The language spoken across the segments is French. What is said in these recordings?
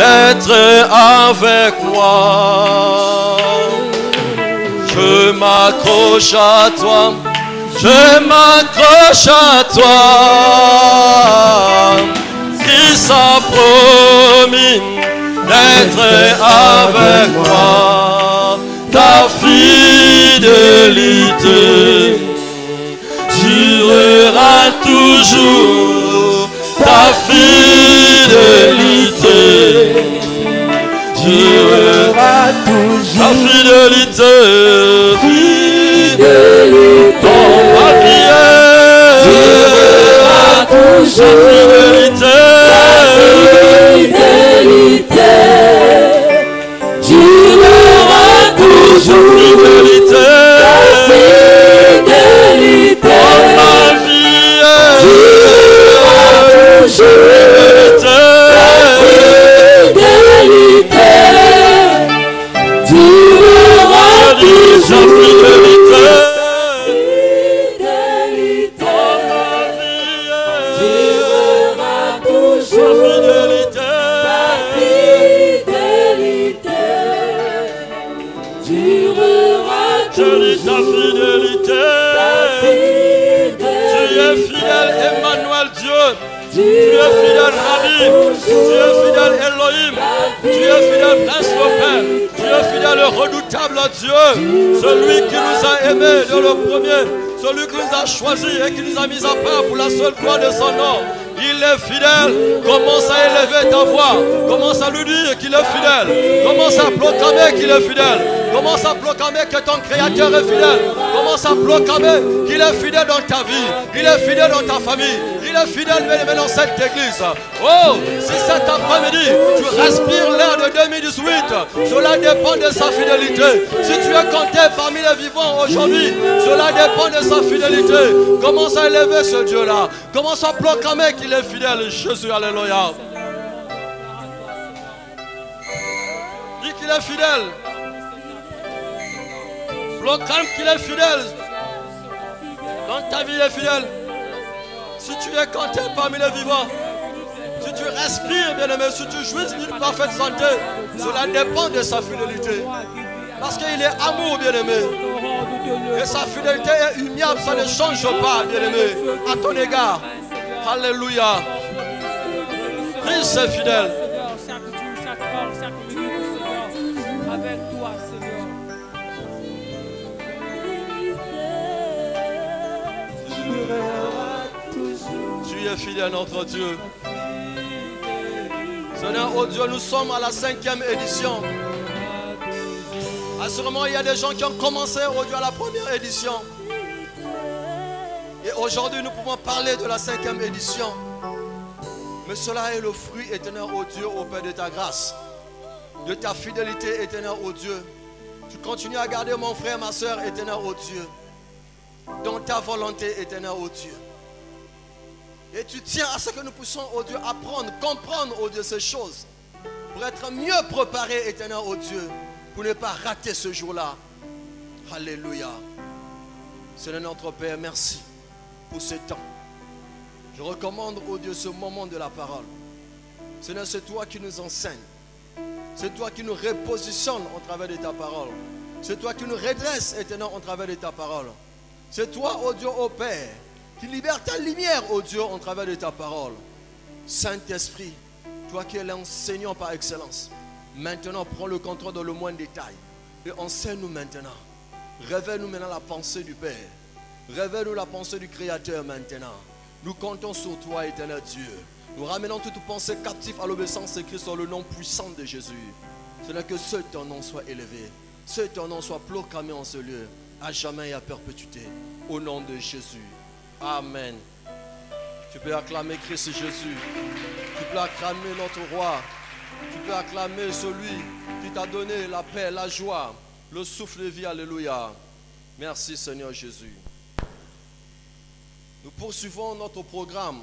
d'être avec moi. Je m'accroche à toi, je m'accroche à toi. Christ a promis d'être avec moi. Ta fidélité durera toujours. Ta fidélité durera toujours. Ta fidélité, fidélité dans ma vie durera toujours. Ta fidélité durera toujours. Ta fidélité dans ma vie durera toujours. Ta fidélité durera toujours. Tu es fidèle Rabbi, tu es fidèle Elohim, tu es fidèle Prince le Père, tu es fidèle redoutable Dieu, celui qui nous a aimés de le premier, celui qui nous a choisis et qui nous a mis à part pour la seule gloire de son nom. Il est fidèle. Commence à élever ta voix, commence à lui dire qu'il est fidèle, commence à proclamer qu'il est fidèle, commence à proclamer que ton Créateur est fidèle, commence à proclamer qu'il est fidèle dans ta vie, il est fidèle dans ta famille. Il est fidèle même dans cette église. Oh, si cet après-midi tu respires l'air de 2018, cela dépend de sa fidélité. Si tu es compté parmi les vivants aujourd'hui, cela dépend de sa fidélité. Commence à élever ce Dieu-là. Commence à proclamer qu'il est fidèle. Jésus, alléluia. Dis qu'il est fidèle. Proclame qu'il est fidèle. Dans ta vie, il est fidèle. Si tu es compté parmi les vivants, si tu respires, bien-aimé, si tu jouis d'une parfaite santé, cela dépend de sa fidélité. Parce qu'il est amour, bien-aimé. Et sa fidélité est immuable, ça ne change pas, bien-aimé, à ton égard. Alléluia. Christ est fidèle. Tu es fidèle, notre Dieu. Seigneur, oh Dieu, nous sommes à la 5e édition. Assurément, il y a des gens qui ont commencé, oh Dieu, à la première édition. Et aujourd'hui, nous pouvons parler de la 5e édition. Mais cela est le fruit éternel, oh Dieu, au Père de ta grâce, de ta fidélité éternelle, oh Dieu. Tu continues à garder mon frère, ma soeur éternelle, oh Dieu, dans ta volonté éternelle, oh Dieu. Et tu tiens à ce que nous puissions, oh Dieu, apprendre, comprendre, oh Dieu, ces choses, pour être mieux préparés, éternel, oh Dieu, pour ne pas rater ce jour-là. Alléluia. Seigneur notre Père, merci pour ce temps. Je recommande, oh Dieu, ce moment de la parole. Seigneur, c'est toi qui nous enseignes. C'est toi qui nous repositionnes au travers de ta parole. C'est toi qui nous redresses, éternel, au travers de ta parole. C'est toi, oh Dieu, oh Père, qui libère ta lumière, oh Dieu, au travers de ta parole. Saint-Esprit, toi qui es l'enseignant par excellence, maintenant prends le contrôle dans le moindre détail et enseigne-nous maintenant. Révèle-nous maintenant la pensée du Père. Révèle-nous la pensée du Créateur maintenant. Nous comptons sur toi, éternel Dieu. Nous ramenons toute pensée captive à l'obéissance de Christ dans le nom puissant de Jésus. Seigneur, que ce ton nom soit élevé, ce ton nom soit proclamé en ce lieu, à jamais et à perpétuité. Au nom de Jésus. Amen. Tu peux acclamer Christ Jésus. Tu peux acclamer notre roi. Tu peux acclamer celui qui t'a donné la paix, la joie, le souffle de vie. Alléluia. Merci Seigneur Jésus. Nous poursuivons notre programme.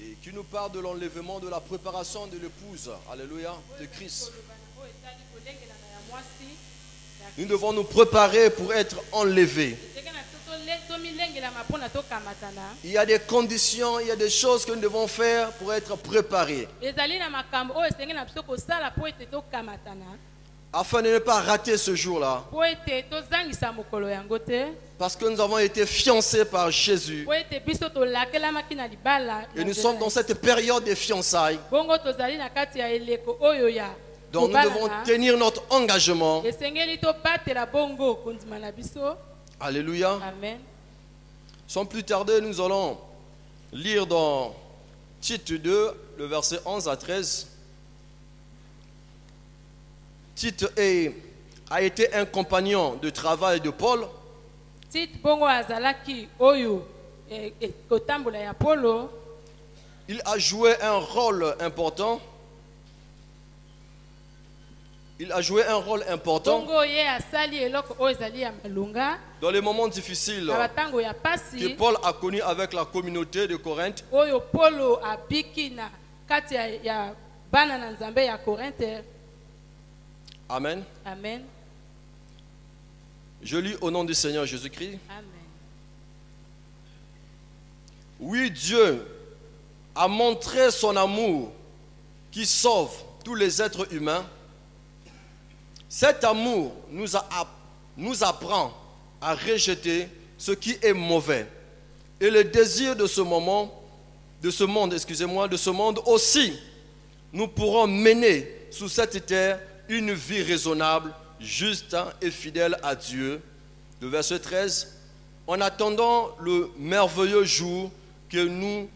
Et qui nous parle de l'enlèvement de la préparation de l'épouse. Alléluia. De Christ. Nous devons nous préparer pour être enlevés. Il y a des conditions, il y a des choses que nous devons faire pour être préparés. Afin de ne pas rater ce jour-là. Parce que nous avons été fiancés par Jésus. Et nous sommes dans cette période de fiançailles. Donc nous devons tenir notre engagement. Alléluia. Amen. Sans plus tarder, nous allons lire dans Tite 2, le verset 11 à 13. Tite a été un compagnon de travail de Paul. Il a joué un rôle important. Il a joué un rôle important dans les moments difficiles que Paul a connus avec la communauté de Corinthe. Amen. Amen. Je lis au nom du Seigneur Jésus-Christ. Amen. Oui, Dieu a montré son amour qui sauve tous les êtres humains. Cet amour nous apprend à rejeter ce qui est mauvais. Et le désir de ce monde aussi, nous pourrons mener sous cette terre une vie raisonnable, juste et fidèle à Dieu. Le verset 13. En attendant le merveilleux jour que nous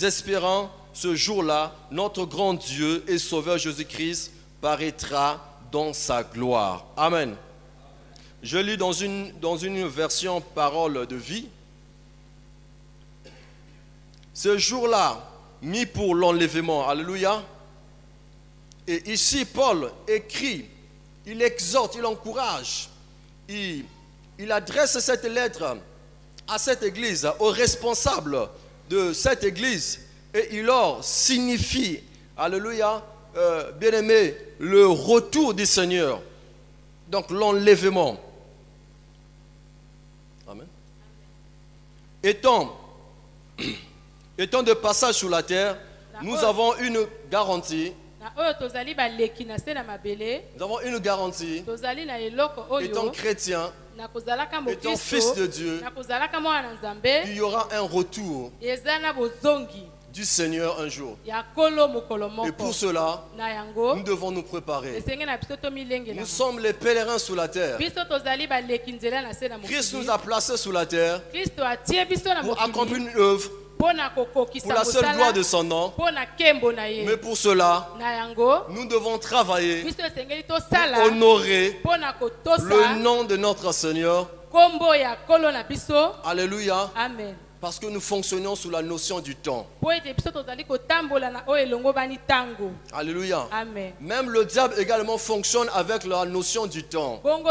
espérons, ce jour-là, notre grand Dieu et Sauveur Jésus-Christ paraîtra dans sa gloire. Amen. Je lis dans une version parole de vie. Ce jour-là, mis pour l'enlèvement. Alléluia. Et ici, Paul écrit, il exhorte, il encourage, il adresse cette lettre à cette église, aux responsables de cette église, et il leur signifie, alléluia, bien-aimé, le retour du Seigneur, donc l'enlèvement. Amen. Étant de passage sur la terre, nous avons une garantie. Nous avons une garantie. Étant chrétien, étant fils de Dieu, il y aura un retour du Seigneur un jour. Et pour cela, nous devons nous préparer. Nous sommes les pèlerins sur la terre. Christ nous a placés sur la terre pour accomplir une œuvre pour la seule gloire de son nom. Mais pour cela, nous devons travailler pour honorer le nom de notre Seigneur. Alléluia. Amen. Parce que nous fonctionnons sous la notion du temps. Alléluia. Amen. Même le diable également fonctionne avec la notion du temps. Dans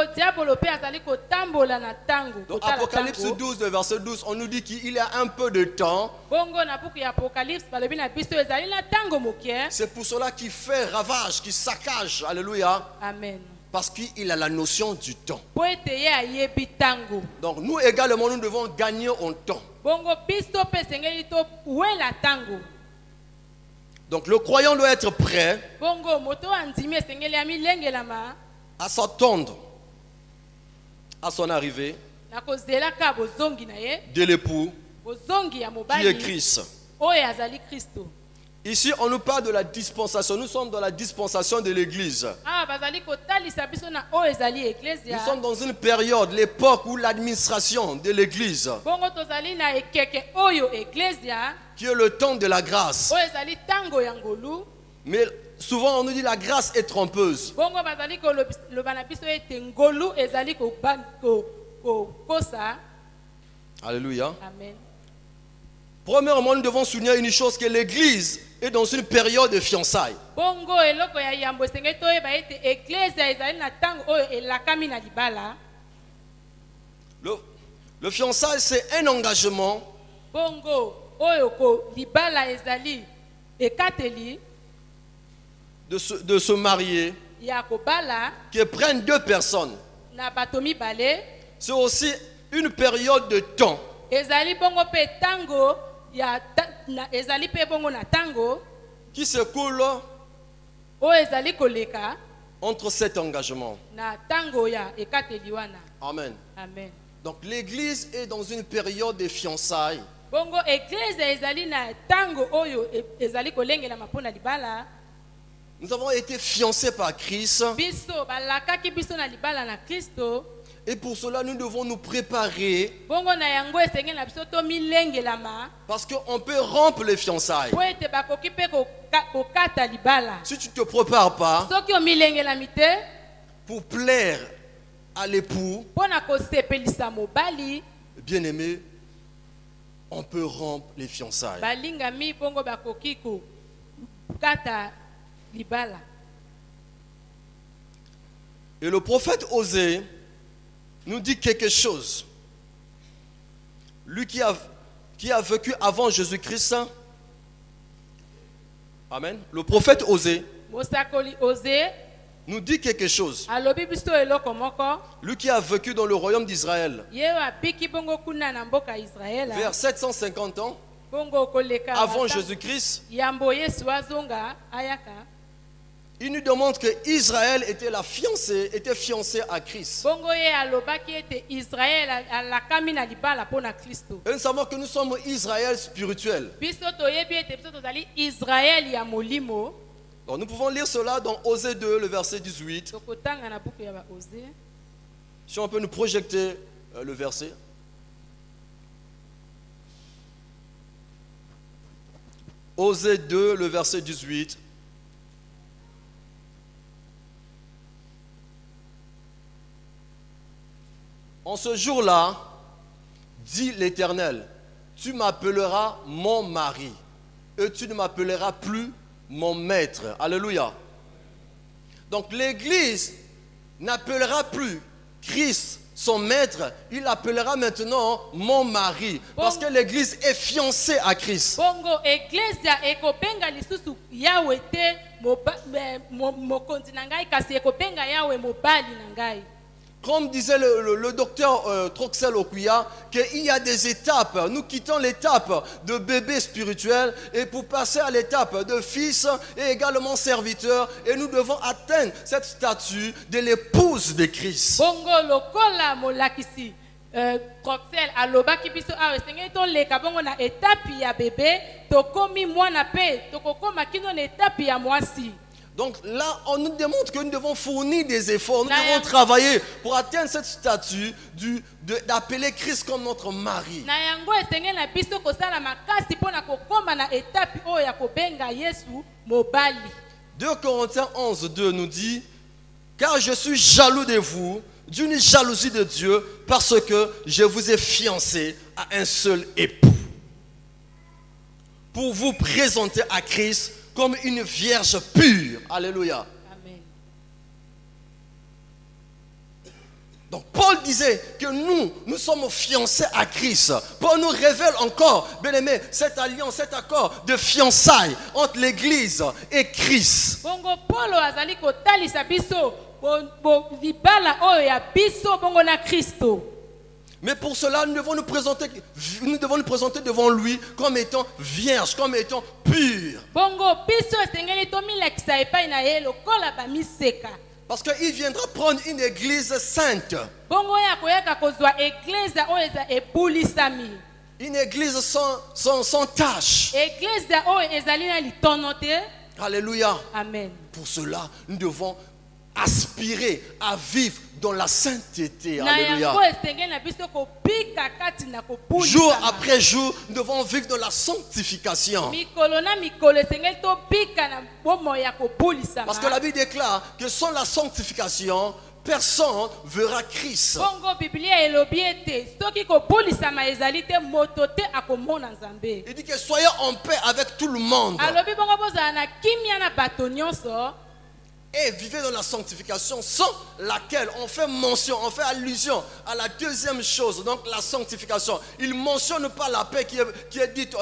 Apocalypse 12, verset 12, on nous dit qu'il y a un peu de temps. C'est pour cela qu'il fait ravage, qu'il saccage. Alléluia. Amen. Parce qu'il a la notion du temps. Donc nous également, nous devons gagner en temps. Donc le croyant doit être prêt à s'attendre à son arrivée de l'époux qui est Christ. Ici, on nous parle de la dispensation. Nous sommes dans la dispensation de l'Église. Nous sommes dans une période, l'époque où l'administration de l'Église, qui est le temps de la grâce. Mais souvent, on nous dit la grâce est trompeuse. Alléluia. Amen. Premièrement, nous devons souligner une chose, que l'Église est dans une période de fiançailles. Le fiançailles, c'est un engagement de se marier qui prennent deux personnes, c'est aussi une période de temps qui se coule entre cet engagement. Amen. Donc l'église est dans une période de fiançailles. Nous avons été fiancés par Christ. Et pour cela, nous devons nous préparer. Parce qu'on peut rompre les fiançailles. Si tu ne te prépares pas pour plaire à l'époux, bien aimé, on peut rompre les fiançailles. Et le prophète Osée nous dit quelque chose. Lui qui a vécu avant Jésus-Christ. Amen. Le prophète Osée nous dit quelque chose. Lui qui a vécu dans le royaume d'Israël vers 750 ans avant Jésus-Christ. Il nous demande que Israël était fiancé à Christ. Et nous savons que nous sommes Israël spirituel. Donc nous pouvons lire cela dans Osée 2, le verset 18. Si on peut nous projeter le verset. Osée 2, le verset 18. En ce jour-là, dit l'Éternel, tu m'appelleras mon mari et tu ne m'appelleras plus mon maître. Alléluia. Donc l'église n'appellera plus Christ son maître, il l'appellera maintenant mon mari. Parce que l'église est fiancée à Christ. Comme disait le docteur Troxel Okuya, qu'il y a des étapes. Nous quittons l'étape de bébé spirituel et pour passer à l'étape de fils et également serviteur. Et nous devons atteindre cette statue de l'épouse de Christ. Troxel alobaki biso awe senge to leka bongo na étape ya bébé tokomi mwana pe tokokoma kino na étape ya mwasi. Donc là, on nous démontre que nous devons fournir des efforts, nous devons travailler pour atteindre cette statue d'appeler Christ comme notre mari. 2 Corinthiens 11, 2 nous dit, car je suis jaloux de vous, d'une jalousie de Dieu, parce que je vous ai fiancé à un seul époux, pour vous présenter à Christ comme une vierge pure. Alléluia. Amen. Donc Paul disait que nous sommes fiancés à Christ. Paul nous révèle encore, bien aimé, cette alliance, cet accord de fiançailles entre l'église et Christ. Bongo Paulo azali kotalisa biso libala oyo ya biso bongo na Kristo. Mais pour cela, nous devons nous présenter devant lui comme étant vierge, comme étant pure. Parce qu'il viendra prendre une église sainte. Une église sans tache. Alléluia. Amen. Pour cela, nous devons aspirer à vivre dans la sainteté. Alléluia. Jour après jour, nous devons vivre dans la sanctification. Parce que la Bible déclare que sans la sanctification, personne verra Christ. Il dit que soyez en paix avec tout le monde. Et vivez dans la sanctification, sans laquelle on fait mention, on fait allusion à la deuxième chose, donc la sanctification. Il ne mentionne pas la paix qui est dite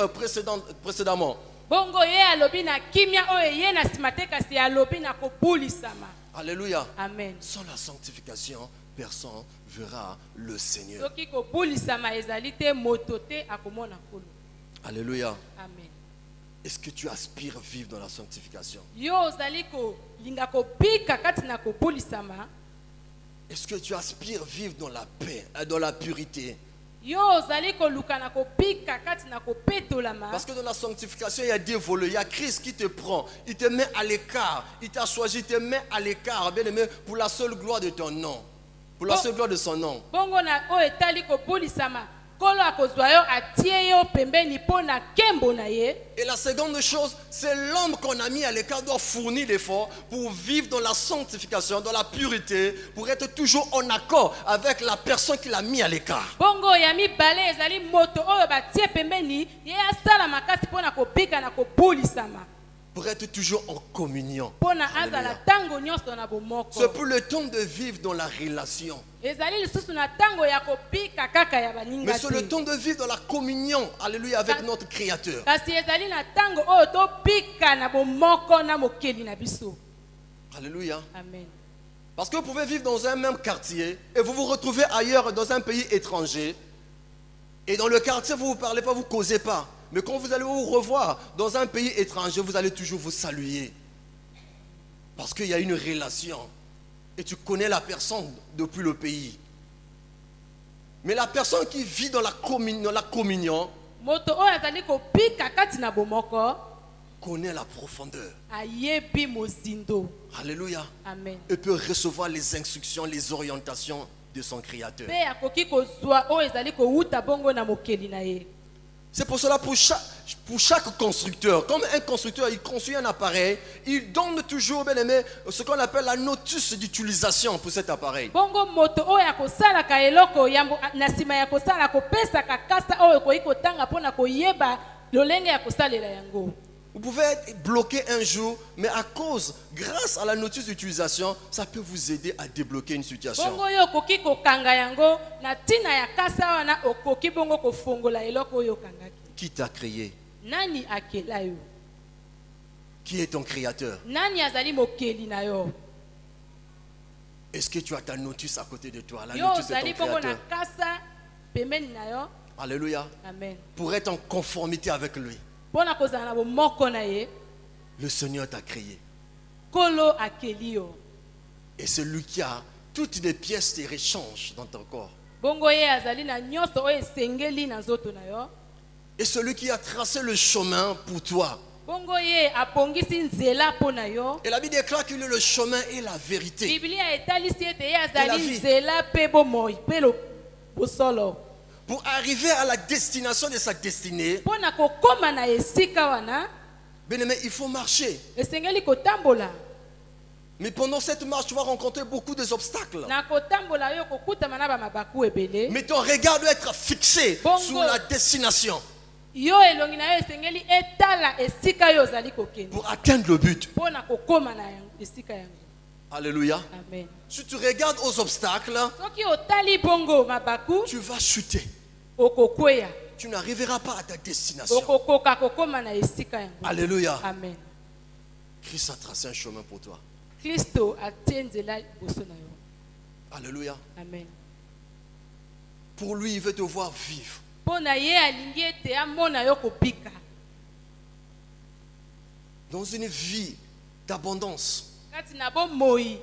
précédemment. Alléluia. Amen. Sans la sanctification, personne verra le Seigneur. Soki kobulisama ezali te moto te akomona Nkolo. Alléluia. Amen. Est-ce que tu aspires vivre dans la sanctification? Yo ozali kolinga kopika kati na kobulisama. Est-ce que tu aspires vivre dans la paix, dans la pureté? Yo ozali koluka na kopika kati na kopetolama. Parce que dans la sanctification, il y a deux volets. Il y a Christ qui te prend, il te met à l'écart, il t'a choisi, il te met à l'écart, bien aimé, pour la seule gloire de ton nom, pour la seule gloire de son nom. Bongo na o etali kobulisama. Kolo akozwa yo atie yo pembeni pona kembo na ye. Et la seconde chose, c'est l'homme qu'on a mis à l'écart doit fournir l'effort pour vivre dans la sanctification, dans la pureté, pour être toujours en accord avec la personne qu'il a mis à l'écart. Bongo ya mibale ezali moto oyo batie pembeni ye asala makasi pona kopika na kobulisama. Pour être toujours en communion. Pona azala tango nyonso na bomoko. C'est pour le temps de vivre dans la relation. Ezali lisusu na tango ya kopika kaka ya baninga. Mais c'est le temps de vivre dans la communion, alléluia, avec notre Créateur. Kasi ezali na tango oyo topika na bomoko na mokeli na biso. Alléluia. Amen. Parce que vous pouvez vivre dans un même quartier et vous vous retrouvez ailleurs dans un pays étranger. Et dans le quartier, vous ne vous parlez pas, vous ne causez pas. Mais quand vous allez vous revoir dans un pays étranger, vous allez toujours vous saluer. Parce qu'il y a une relation. Et tu connais la personne depuis le pays. Mais la personne qui vit dans la communion Moto oyo azali kopika kati na bomoko connaît la profondeur. ayebi mozindo. Alléluia. Amen. Et peut recevoir les instructions, les orientations de son Créateur. Pe akoki kozwa oyo ezali kouta bongo na mokeli na ye. C'est pour cela, pour chaque constructeur, comme un constructeur, il construit un appareil, il donne toujours, bien aimé, ce qu'on appelle la notice d'utilisation pour cet appareil. Bongo moto oyo akosalaka eloko yambo na sima ya kosala kopesaka kasa oyo koyi kotanga pona koyeba lolenge ya kosalela yango. Vous pouvez être bloqué un jour, mais à cause, grâce à la notice d'utilisation, ça peut vous aider à débloquer une situation. Bongo yo koki kokanga yango na tina ya kasa wana okoki bongo kofongola eloko oyo kangaki. Qui t'a créé? Nani akela yo? Qui est ton créateur? Nani azali mokeli na yo? Est-ce que tu as ta notice à côté de toi? La Yo notice de azali ton bongo na créateur. kasa pembeni na yo. Alléluia. Amen. Pour être en conformité avec lui. Pona kozala na bomoko na ye. Le Seigneur t'a créé. Kolo akeli yo. Et c'est lui qui a toutes les pièces de rechange dans ton corps. Bongo ye azali na nyonso oyo esengeli na nzoto na yo. Et celui qui a tracé le chemin pour toi. Bongo ye apongisi nzela pona yo. Et la Bible déclare qu'il est le chemin et la vérité. Biblia etalisi ete ye la azali vie. nzela pe bomoi pe bosolo. Pour arriver à la destination de sa destinée, Pona kokoma na esika wana bien-aimé, il faut marcher. esengeli kotambola. Mais pendant cette marche, tu vas rencontrer beaucoup d'obstacles. Na kotambola yo kokutama na bamabaku ebele. Mais ton regard doit être fixé Bongo. sur la destination Yo elongi na yo esengeli etala esika yo ozali kokende. pour atteindre le but. Pona kokoma na yango esika yango. Alléluia. Amen. Si tu regardes aux obstacles, Soki otali bongo mabaku tu vas chuter. okokweya. Tu n'arriveras pas à ta destination. Okokoka kokoma na esika yango. Alléluia. Amen. Christ a tracé un chemin pour toi. Kristo atie nzela liboso na yo. Alléluia. Amen. Pour lui, il veut te voir vivre. Pona ye alingi ete amona yo kopika. Dans une vie d'abondance. Kati na bomoi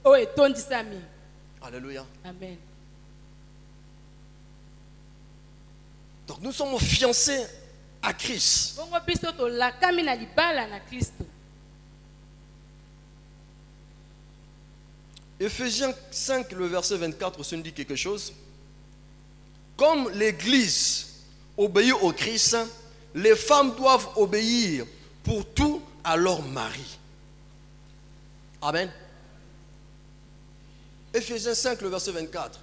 oyo etondisami. Alléluia. Amen. Donc nous sommes fiancés à Christ. Bongo biso tolakami na libala na Kristo. Éphésiens 5, le verset 24, ça nous dit quelque chose. Comme l'Église obéit au Christ, les femmes doivent obéir pour tout à leur mari. Amen. Éphésiens 5, le verset 24.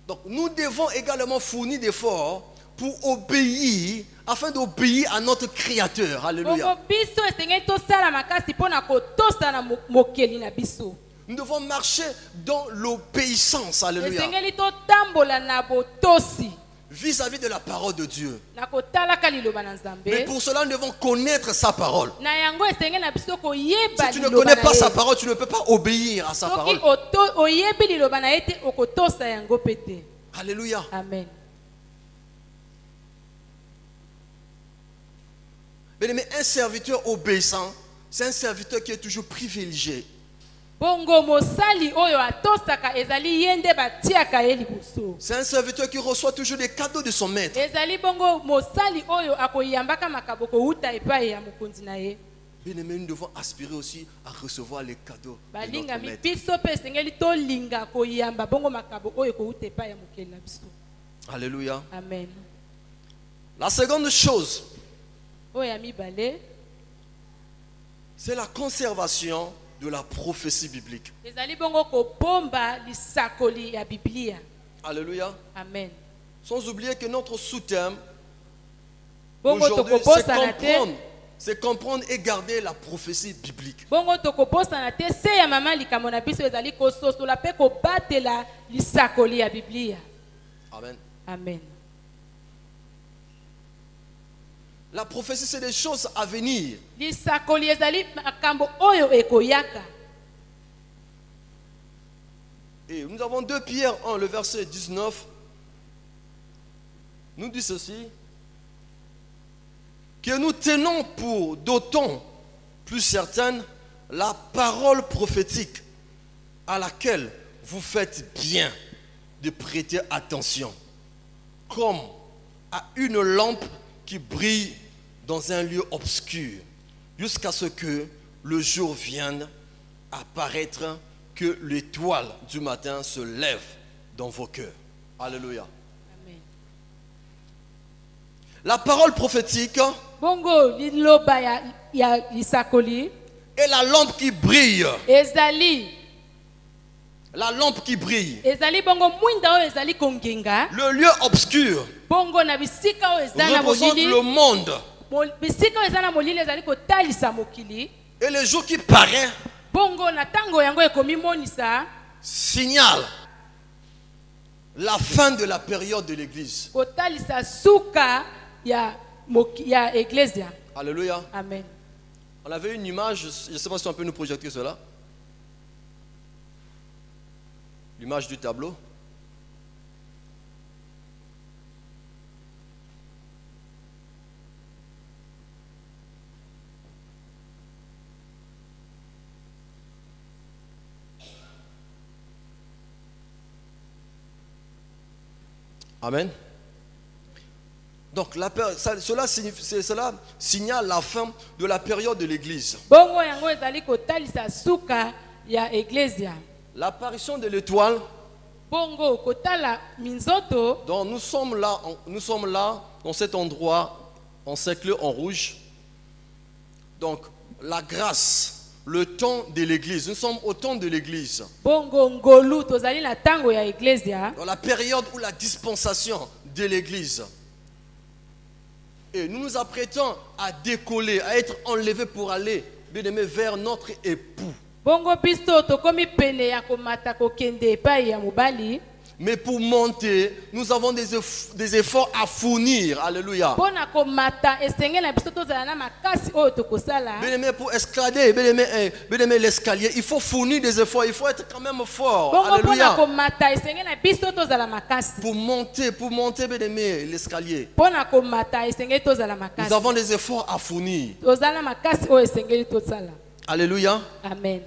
Donc nous devons également fournir d'efforts pour obéir, afin d'obéir à notre Créateur. Alléluia. Bongo biso esengeli tosala makasi pona kotosa na mokeli na biso. Nous devons marcher dans l'obéissance. Alléluia. Esengeli totambola na botosi. vis-à-vis de la parole de Dieu. nakotalaka liloba na Nzambe. Mais pour cela, nous devons connaître sa parole. Na yango esenge na biso koyeba Si tu ne liloba connais na pas ye. sa parole, tu ne peux pas obéir à sa Soki parole. oyebi liloba na ye te okotosa yango pe te. Alléluia. Amen. Mais un serviteur obéissant, c'est un serviteur qui est toujours privilégié. Bongo mosali oyo atosaka ezali yende batiaka ye liboso. C'est un serviteur qui reçoit toujours des cadeaux de son maître. Ezali bongo mosali oyo akoyambaka makaboko uta epai ya mokonzi na ye. Bien-aimés, nous devons aspirer aussi à recevoir les cadeaux de notre Balinga mi maître. biso pe esengeli tolinga koyamba bongo makabo oyo kouta epai ya mokeli na biso. Alléluia. Amen. La seconde chose, Oyo ya mibale c'est la conservation de la prophétie biblique. ezali bongo kobomba lisakoli ya Biblia. Alléluia. Amen. Sans oublier que notre sous-thème Bongo aujourd'hui, tokobosana te. c'est comprendre et garder la prophétie biblique. Bongo tokobosana te se ya mama likambo na biso ezali kososola pe kobatela lisakoli ya Biblia. Amen. Amen. La prophétie, c'est des choses à venir. Lisakoli ezali makambo oyo ekoyaka. Et nous avons 2 Pierre 1, le verset 19, nous dit ceci, que nous tenons pour d'autant plus certaine la parole prophétique à laquelle vous faites bien de prêter attention, comme à une lampe qui brille dans un lieu obscur, jusqu'à ce que le jour vienne apparaître, que l'étoile du matin se lève dans vos cœurs. Alléluia. Amen. La parole prophétique Bongo liloba ya lisakoli est la lampe qui brille. ezali La lampe qui brille. ezali bongo mwinda oyo ezali kongenga. Le lieu obscur Bongo na bisika oyo ezali na représente molili. le monde. Bisika oyo ezali na molili ezali kotalisa mokili. Et le jour qui paraît Bongo na tango yango ekomi monisa signale la fin de la période de l'église. kotalisa suka ya Ecclesia. Alléluia. Amen. On avait une image, je ne sais pas si on peut nous projeter cela. L'image du tableau. Amen. Donc cela signale la fin de la période de l'église. Bongo yango ezali kotalisa suka ya Ecclesia. L'apparition de l'étoile. Bongo kotala minzoto. Donc nous sommes là dans cet endroit encerclé en rouge. Donc la grâce, le temps de l'église. Nous sommes au temps de l'église. Bongo ngolu tozali na tango ya Ecclesia. Dans la période où la dispensation de l'église. Et nous nous apprêtons à décoller, à être enlevés pour aller, bien aimé, vers notre époux. Bongo biso tokomi pene ya komata kokende epai ya mobali. Mais pour monter, nous avons des efforts à fournir. Alléluia. Pona komata esenge na biso tozala na makasi oyo tokosala. Bien aimé, pour escalader, bien aimé, l'escalier, il faut fournir des efforts, il faut être quand même fort. Bongo pona Alléluia. komata esenge na biso tozala makasi. Pour monter, bien aimé, l'escalier. Pona komata esenge tozala makasi. Nous avons des efforts à fournir. Tozala makasi oyo esenge tozala. Alléluia. Amen.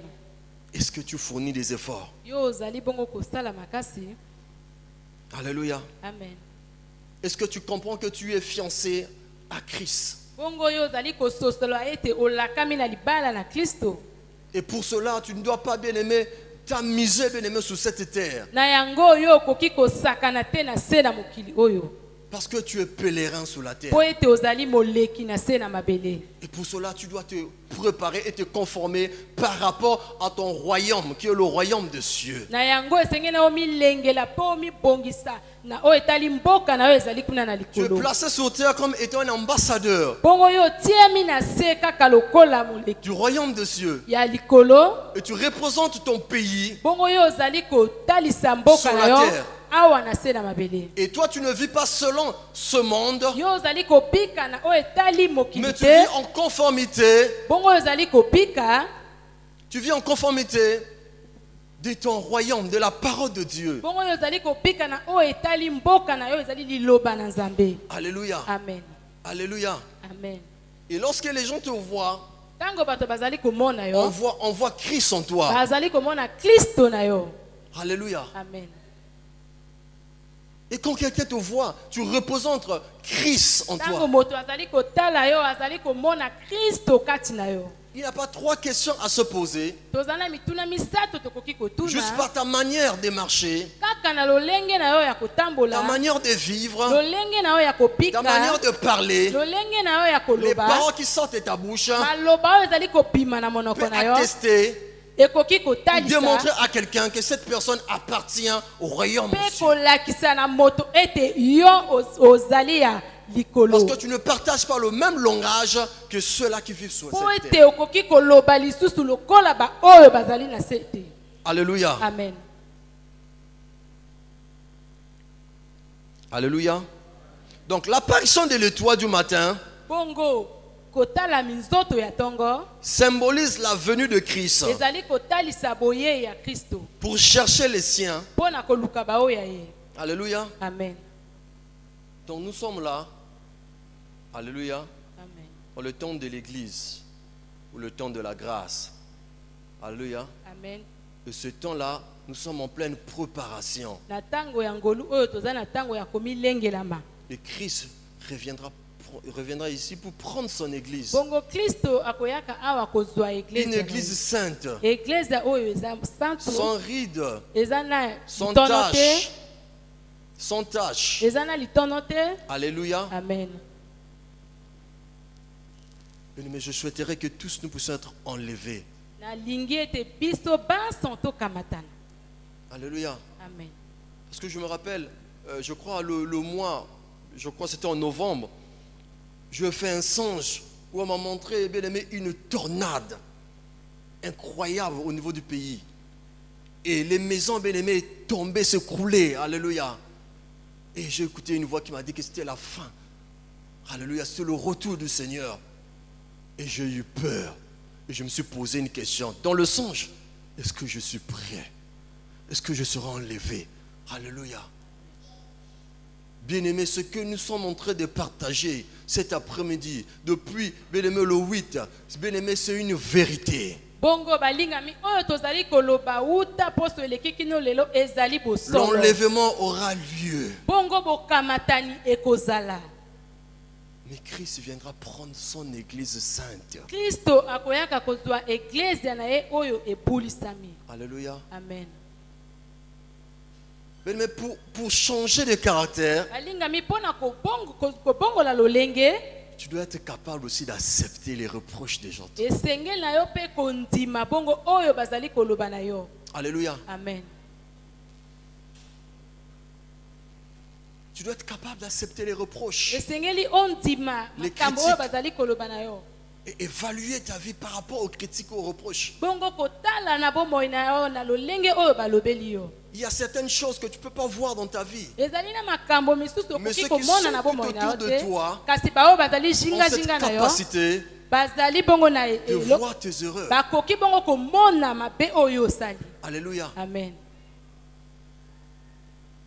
Est-ce que tu fournis des efforts? Yo ozali bongo kosala makasi. Alléluia. Amen. Est-ce que tu comprends que tu es fiancé à Christ? Bongo yo ozali kososola ete olakami na libala na Kristo. Et pour cela, tu ne dois pas, bien aimé, t'amuser, bien aimé, sur cette terre. Na yango yo koki kosakana te na se na mokili oyo. Parce que tu es pèlerin sur la terre. Po ete ozali moleki na se na mabele. Et pour cela, tu dois te préparer et te conformer par rapport à ton royaume, qui est le royaume des cieux. Na yango esenge na omilengela po omibongisa na o etali mboka na yo ezali kuna na Tu es likolo. placé sur terre comme étant un ambassadeur Bongo yo tiemi na se kaka lokola moleki du royaume des cieux. ya likolo. Et tu représentes ton pays Bongo yo ozali kotalisa mboka sur na la yo terre. awa na se na mabele. Et toi, tu ne vis pas selon ce monde, Yo ozali kobika na oyo etali mais mokili tu te. vis en conformité. Bongo oyo ozali kobika. Tu vis en conformité de ton royaume, de la parole de Dieu. Bongo oyo ozali kobika na oyo etali mboka na yo ezali liloba na Nzambe. Alléluia. Amen. Alléluia. Amen. Et lorsque les gens te voient, Tango bato bazali komona yo. on voit Christ en toi. Bazali komona Kristo na yo. Alléluia. Amen. Et quand quelqu'un te voit, tu représentes Christ en Tango toi. moto azali kotala yo, azali komona Kristo kati na yo. Il n'y a pas trois questions à se poser. Tozana mituna misato tokoki kotuna. Juste par ta manière de marcher, Kaka na lolenge na yo ya kotambola. ta manière de vivre, Lolenge na yo ya kopika. ta manière de parler, Lolenge na yo ya les koloba. paroles qui sortent de ta bouche, Maloba oyo ezali kopima na monoko peut na yo. attester, Ekoki kotalisa. démontrer à quelqu'un que cette personne appartient au royaume de Pe Dieu. kolakisa na moto ete yo ozali ya likolo. Parce que tu ne partages pas le même langage que ceux-là qui vivent sur Po cette ete terre. okoki koloba lisusu lokola ba oyo bazali na se te. Alléluia. Amen. Alléluia. Donc l'apparition de l'étoile du matin Bongo kotala minzoto ya tongo symbolise la venue de Christ ezali kotalisa boye ya Kristo pour chercher les siens. pona koluka ba oyo ya ye. Alléluia. Amen. Donc nous sommes là. Alléluia. Amen. Dans le temps de l'église ou le temps de la grâce. Alléluia. Amen. Et ce temps-là, nous sommes en pleine préparation. Na tango ya ngolu oyo toza na tango ya komilengelama. Et Christ reviendra ici pour prendre son église. Bongo Kristo akoyaka awa kozwa Une église. église sainte, Église oyo eza santo. sans rides, Eza na sans litono te. taches. Sans tache. Eza na litono te. Alléluia. Amen. Mais je souhaiterais que tous nous puissions être enlevés. Na lingi ete biso banso tokamatana. Alléluia. Amen. Parce que je me rappelle, je crois le mois, je crois que c'était en novembre, je fais un songe où on m'a montré, bien aimé, une tornade incroyable au niveau du pays. Et les maisons, bien aimé, tombaient, s'écroulaient. Alléluia. Et j'ai écouté une voix qui m'a dit que c'était la fin. Alléluia, c'était le retour du Seigneur. Et j'ai eu peur. Et je me suis posé une question. Dans le songe, est-ce que je suis prêt? Est-ce que je serai enlevé? Alléluia. Bien-aimé, ce que nous sommes en train de partager cet après-midi, depuis, bien-aimé, le 8, bien-aimé, c'est une vérité. Bongo balingami oyo tozali koloba uta poso elekiki no lelo ezali bosolo. L'enlèvement aura lieu. Bongo bokamatani ekozala. Mais Christ viendra prendre son église sainte. Kristo akoyaka kozwa église na ye oyo ebulisami. Alléluia. Amen. Mais pour changer de caractère, Balingami pona kobongo la lolenge. tu dois être capable aussi d'accepter les reproches des gens. Esengeli na yo pe kondima bongo oyo bazali koloba na yo. Alléluia. Amen. Tu dois être capable d'accepter les reproches. Esengeli ondima Les makambo critiques. oyo bazali koloba na yo. Et évaluer ta vie par rapport aux critiques, aux reproches. Bongo kotala na bomoi na yo na lolenge oyo balobeli yo. Il y a certaines choses que tu ne peux pas voir dans ta vie. Ezali na makambo misusu Mais okoki ceux qui komona sont na tout bomoi na yo autour de te. toi Kasi bao bazali ont jinga cette jinga na yo. capacité Bazali bongo na de elo. voir tes erreurs. Bakoki bongo komona mabe oyo osali. Alléluia. Amen.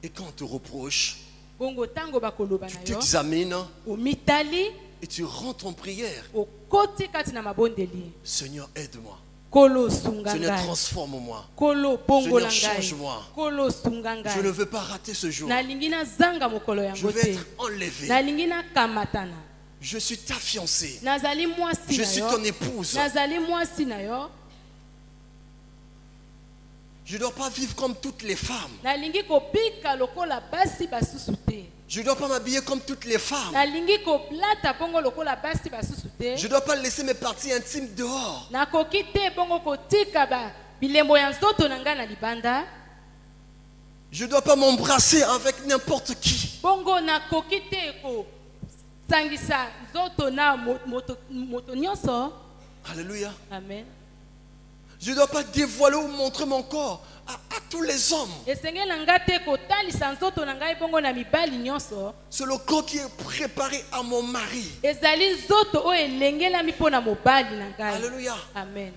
Et quand on te reproche, Bongo tango bakoloba tu na yo. t'examines Omitali et tu rentres en prière. okoti kati na mabondeli. Seigneur, aide-moi. Kolo sunga Seigneur, ngai. transforme-moi. Kolo bongo la Seigneur, ngai. change-moi. Kolo sunga Je ne ngai. veux pas rater ce jour. Nalingi na zanga mokolo Je yango veux te. être enlevé. Nalingi na kamatana. Je suis ta fiancée. Nazali mwasi Je na suis yo. ton épouse. Nazali mwasi na yo. Je ne dois pas vivre comme toutes les femmes. Nalingi kobika lokola basi basusu te. Je ne dois pas m'habiller comme toutes les femmes. Nalingi koblata bongo lokola basi basusu te. Je ne dois pas laisser mes parties intimes dehors. Nakoki te bongo kotika ba bilembo ya nzoto na ngai na libanda. Je ne dois pas m'embrasser avec n'importe qui. Bongo nakoki te ko sangisa nzoto na moto nyonso. Alléluia. Amen. Je ne dois pas dévoiler ou montrer mon corps à tous les hommes. esengeli na ngai te kotalisa nzoto na ngai bongo na mibali nyonso. C'est le corps qui est préparé à mon mari. Ezali nzoto oyo elengelami mpo na mobali na ngai. Alléluia. Amen.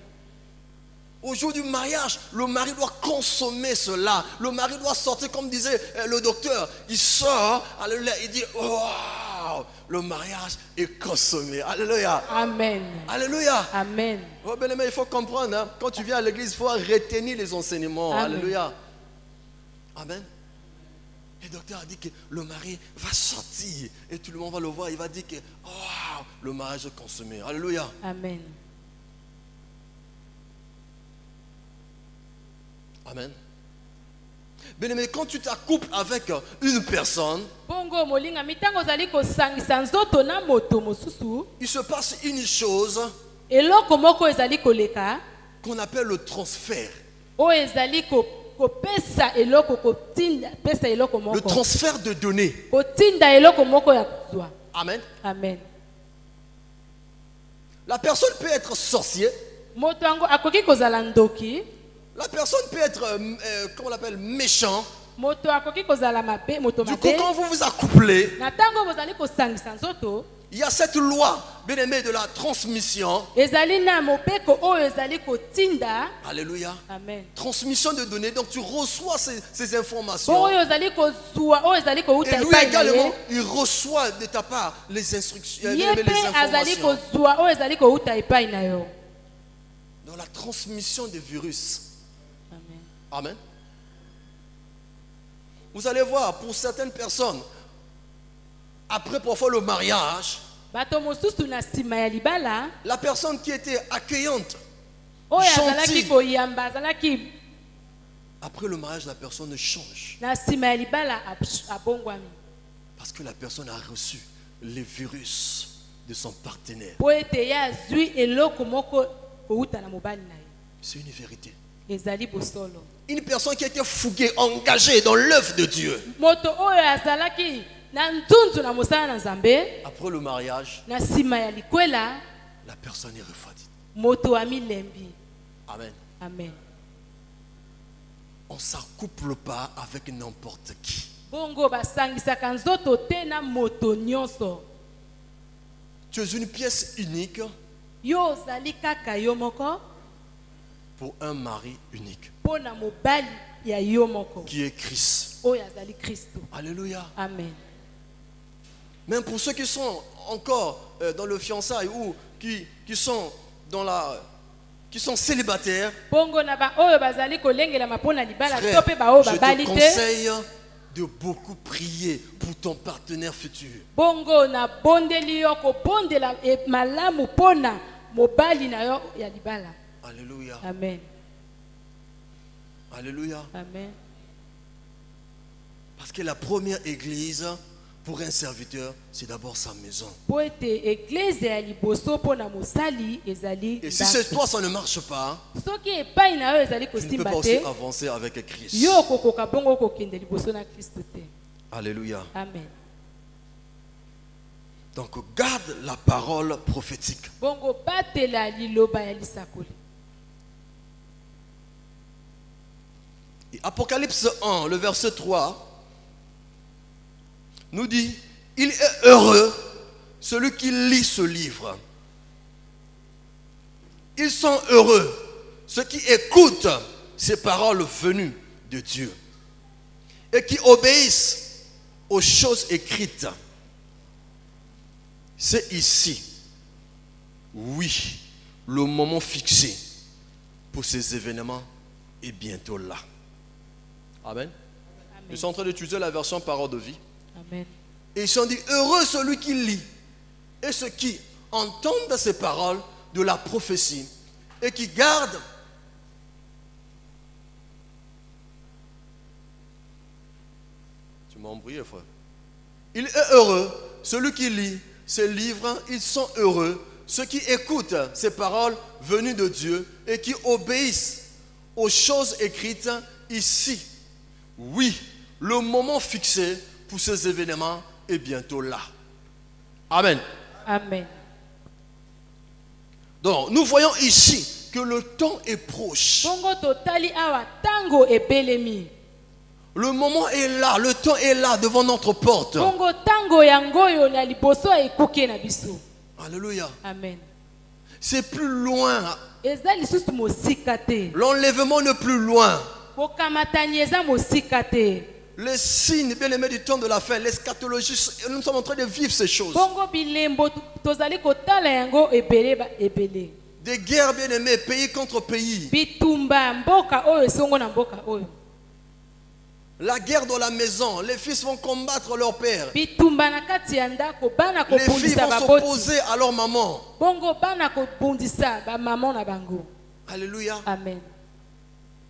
Au jour du mariage, le mari doit consommer cela. Le mari doit sortir, comme disait le docteur. Il sort, alléluia, il dit, waouh, le mariage est consommé. Alléluia. Amen. Alléluia. Amen. Oh, bien aimé, il faut comprendre, hein, quand tu viens à l'église, il faut retenir les enseignements. Amen. Alléluia. Amen. Le docteur a dit que le mari va sortir et tout le monde va le voir. Il va dire que waouh, le mariage est consommé. Alléluia. Amen. Amen. Bien aimé, quand tu t'accouples avec une personne, Bongo molinga mitango zali kosangisa nzoto na moto mosusu. il se passe une chose Eloko moko ezali koleka. qu'on appelle le transfert. O ezali kopesa eloko kotinda pesa eloko moko. Le transfert de données. Kotinda eloko moko ya kozwa. Amen. Amen. La personne peut être sorcier. Moto yango akoki kozala ndoki. La personne peut être, comment on l'appelle, méchant. Moto akoki kozala mabe, moto Du coup, mabe. quand vous vous accouplez, Na tango bozali kosangisa nzoto, il y a cette loi, bien aimé, de la transmission. ezali na mopeko oyo ezali kotinda. Alléluia. Amen. Transmission de données. Donc tu reçois ces informations. Bo oyo ezali kozwa, oyo ezali kouta Et lui epai na également, ye. il reçoit de ta part les instructions, Ye les pe azali informations. kozwa, oyo ezali kouta epai na yo. Dans la transmission des virus. Amen. Amen. Vous allez voir, pour certaines personnes, après parfois le mariage, Bato mosusu na sima ya libala, la personne qui était accueillante, oyo azalaki gentille, koyamba, azalaki après le mariage, la personne change. na sima ya libala abongwami. Parce que la personne a reçu les virus de son partenaire. Po ete ye azwi eloko moko kouta na mobali na ye. C'est une vérité. Ezali bosolo. Une personne qui était fouguée, engagée dans l'œuvre de Dieu. Moto oyo azalaki na nzunzu na mosala na Nzambe, Après le mariage, na sima ya likwela, la personne est refroidie. moto amilembi. Amen. Amen. On ne s'accouple pas avec n'importe qui. Bongo basangisaka nzoto te na moto nyonso. Tu es une pièce unique Yo ozali kaka yo moko pour un mari unique, mpo na mobali ya yo moko qui est Christ. oyo azali Kristo. Alléluia. Amen. Même pour ceux qui sont encore dans le fiançailles ou qui sont qui sont célibataires, Bongo na ba oyo bazali kolengelama mpo na libala frère, to pe ba oyo je te babali te. conseille de beaucoup prier pour ton partenaire futur. Bongo na bondeli yo kobondela malamu mpo na mobali na yo ya libala. Alléluia. Amen. Alléluia. Amen. Parce que la première église pour un serviteur, c'est d'abord sa maison. Po ete eglize ya liboso mpo na mosali ezali Et si ndako. c'est toi, ça ne marche pas, Soki epai na yo ezali tu ne peux kosimba pas aussi te, avancer avec Christ. yo kokoka bongo kokende liboso na Kristo te. Alléluia. Amen. Donc garde la parole prophétique. Bongo batela liloba ya lisakoli. Et Apocalypse 1, le verset 3, nous dit, il est heureux celui qui lit ce livre. Ils sont heureux ceux qui écoutent ces paroles venues de Dieu et qui obéissent aux choses écrites. C'est ici, oui, le moment fixé pour ces événements est bientôt là. Amen. Je suis en train d'utiliser la version parole de vie. Amen. Et ils sont dit, heureux celui qui lit et ceux qui entendent ces paroles de la prophétie et qui gardent. Tu m'as embrouillé, frère. Il est heureux celui qui lit ces livres, ils sont heureux ceux qui écoutent ces paroles venues de Dieu et qui obéissent aux choses écrites ici. Oui, le moment fixé pour ces événements est bientôt là. Amen. Amen. Donc, nous voyons ici que le temps est proche. bongo totali awa tango ebelemi. Le moment est là, le temps est là devant notre porte. Bongo tango yango yo na liboso ekuke na biso. Alléluia. Amen. C'est plus loin. Eza lisusu mosika te. L'enlèvement n'est plus loin. Bokamatani eza mosika te. Les signes bien aimés du temps de la fin, l'eschatologie, nous sommes en train de vivre ces choses. Bongo bilembo tozali kotala yango ebele ba ebele. Des guerres bien aimées, pays contre pays. Bitumba mboka oyo songo na mboka oyo. La guerre dans la maison, les fils vont combattre leur père. Bitumba na kati ya ndako bana Les filles kobundisa vont baboti. s'opposer à leur maman. Bongo bana kobundisa ba maman na bango. Alléluia. Amen.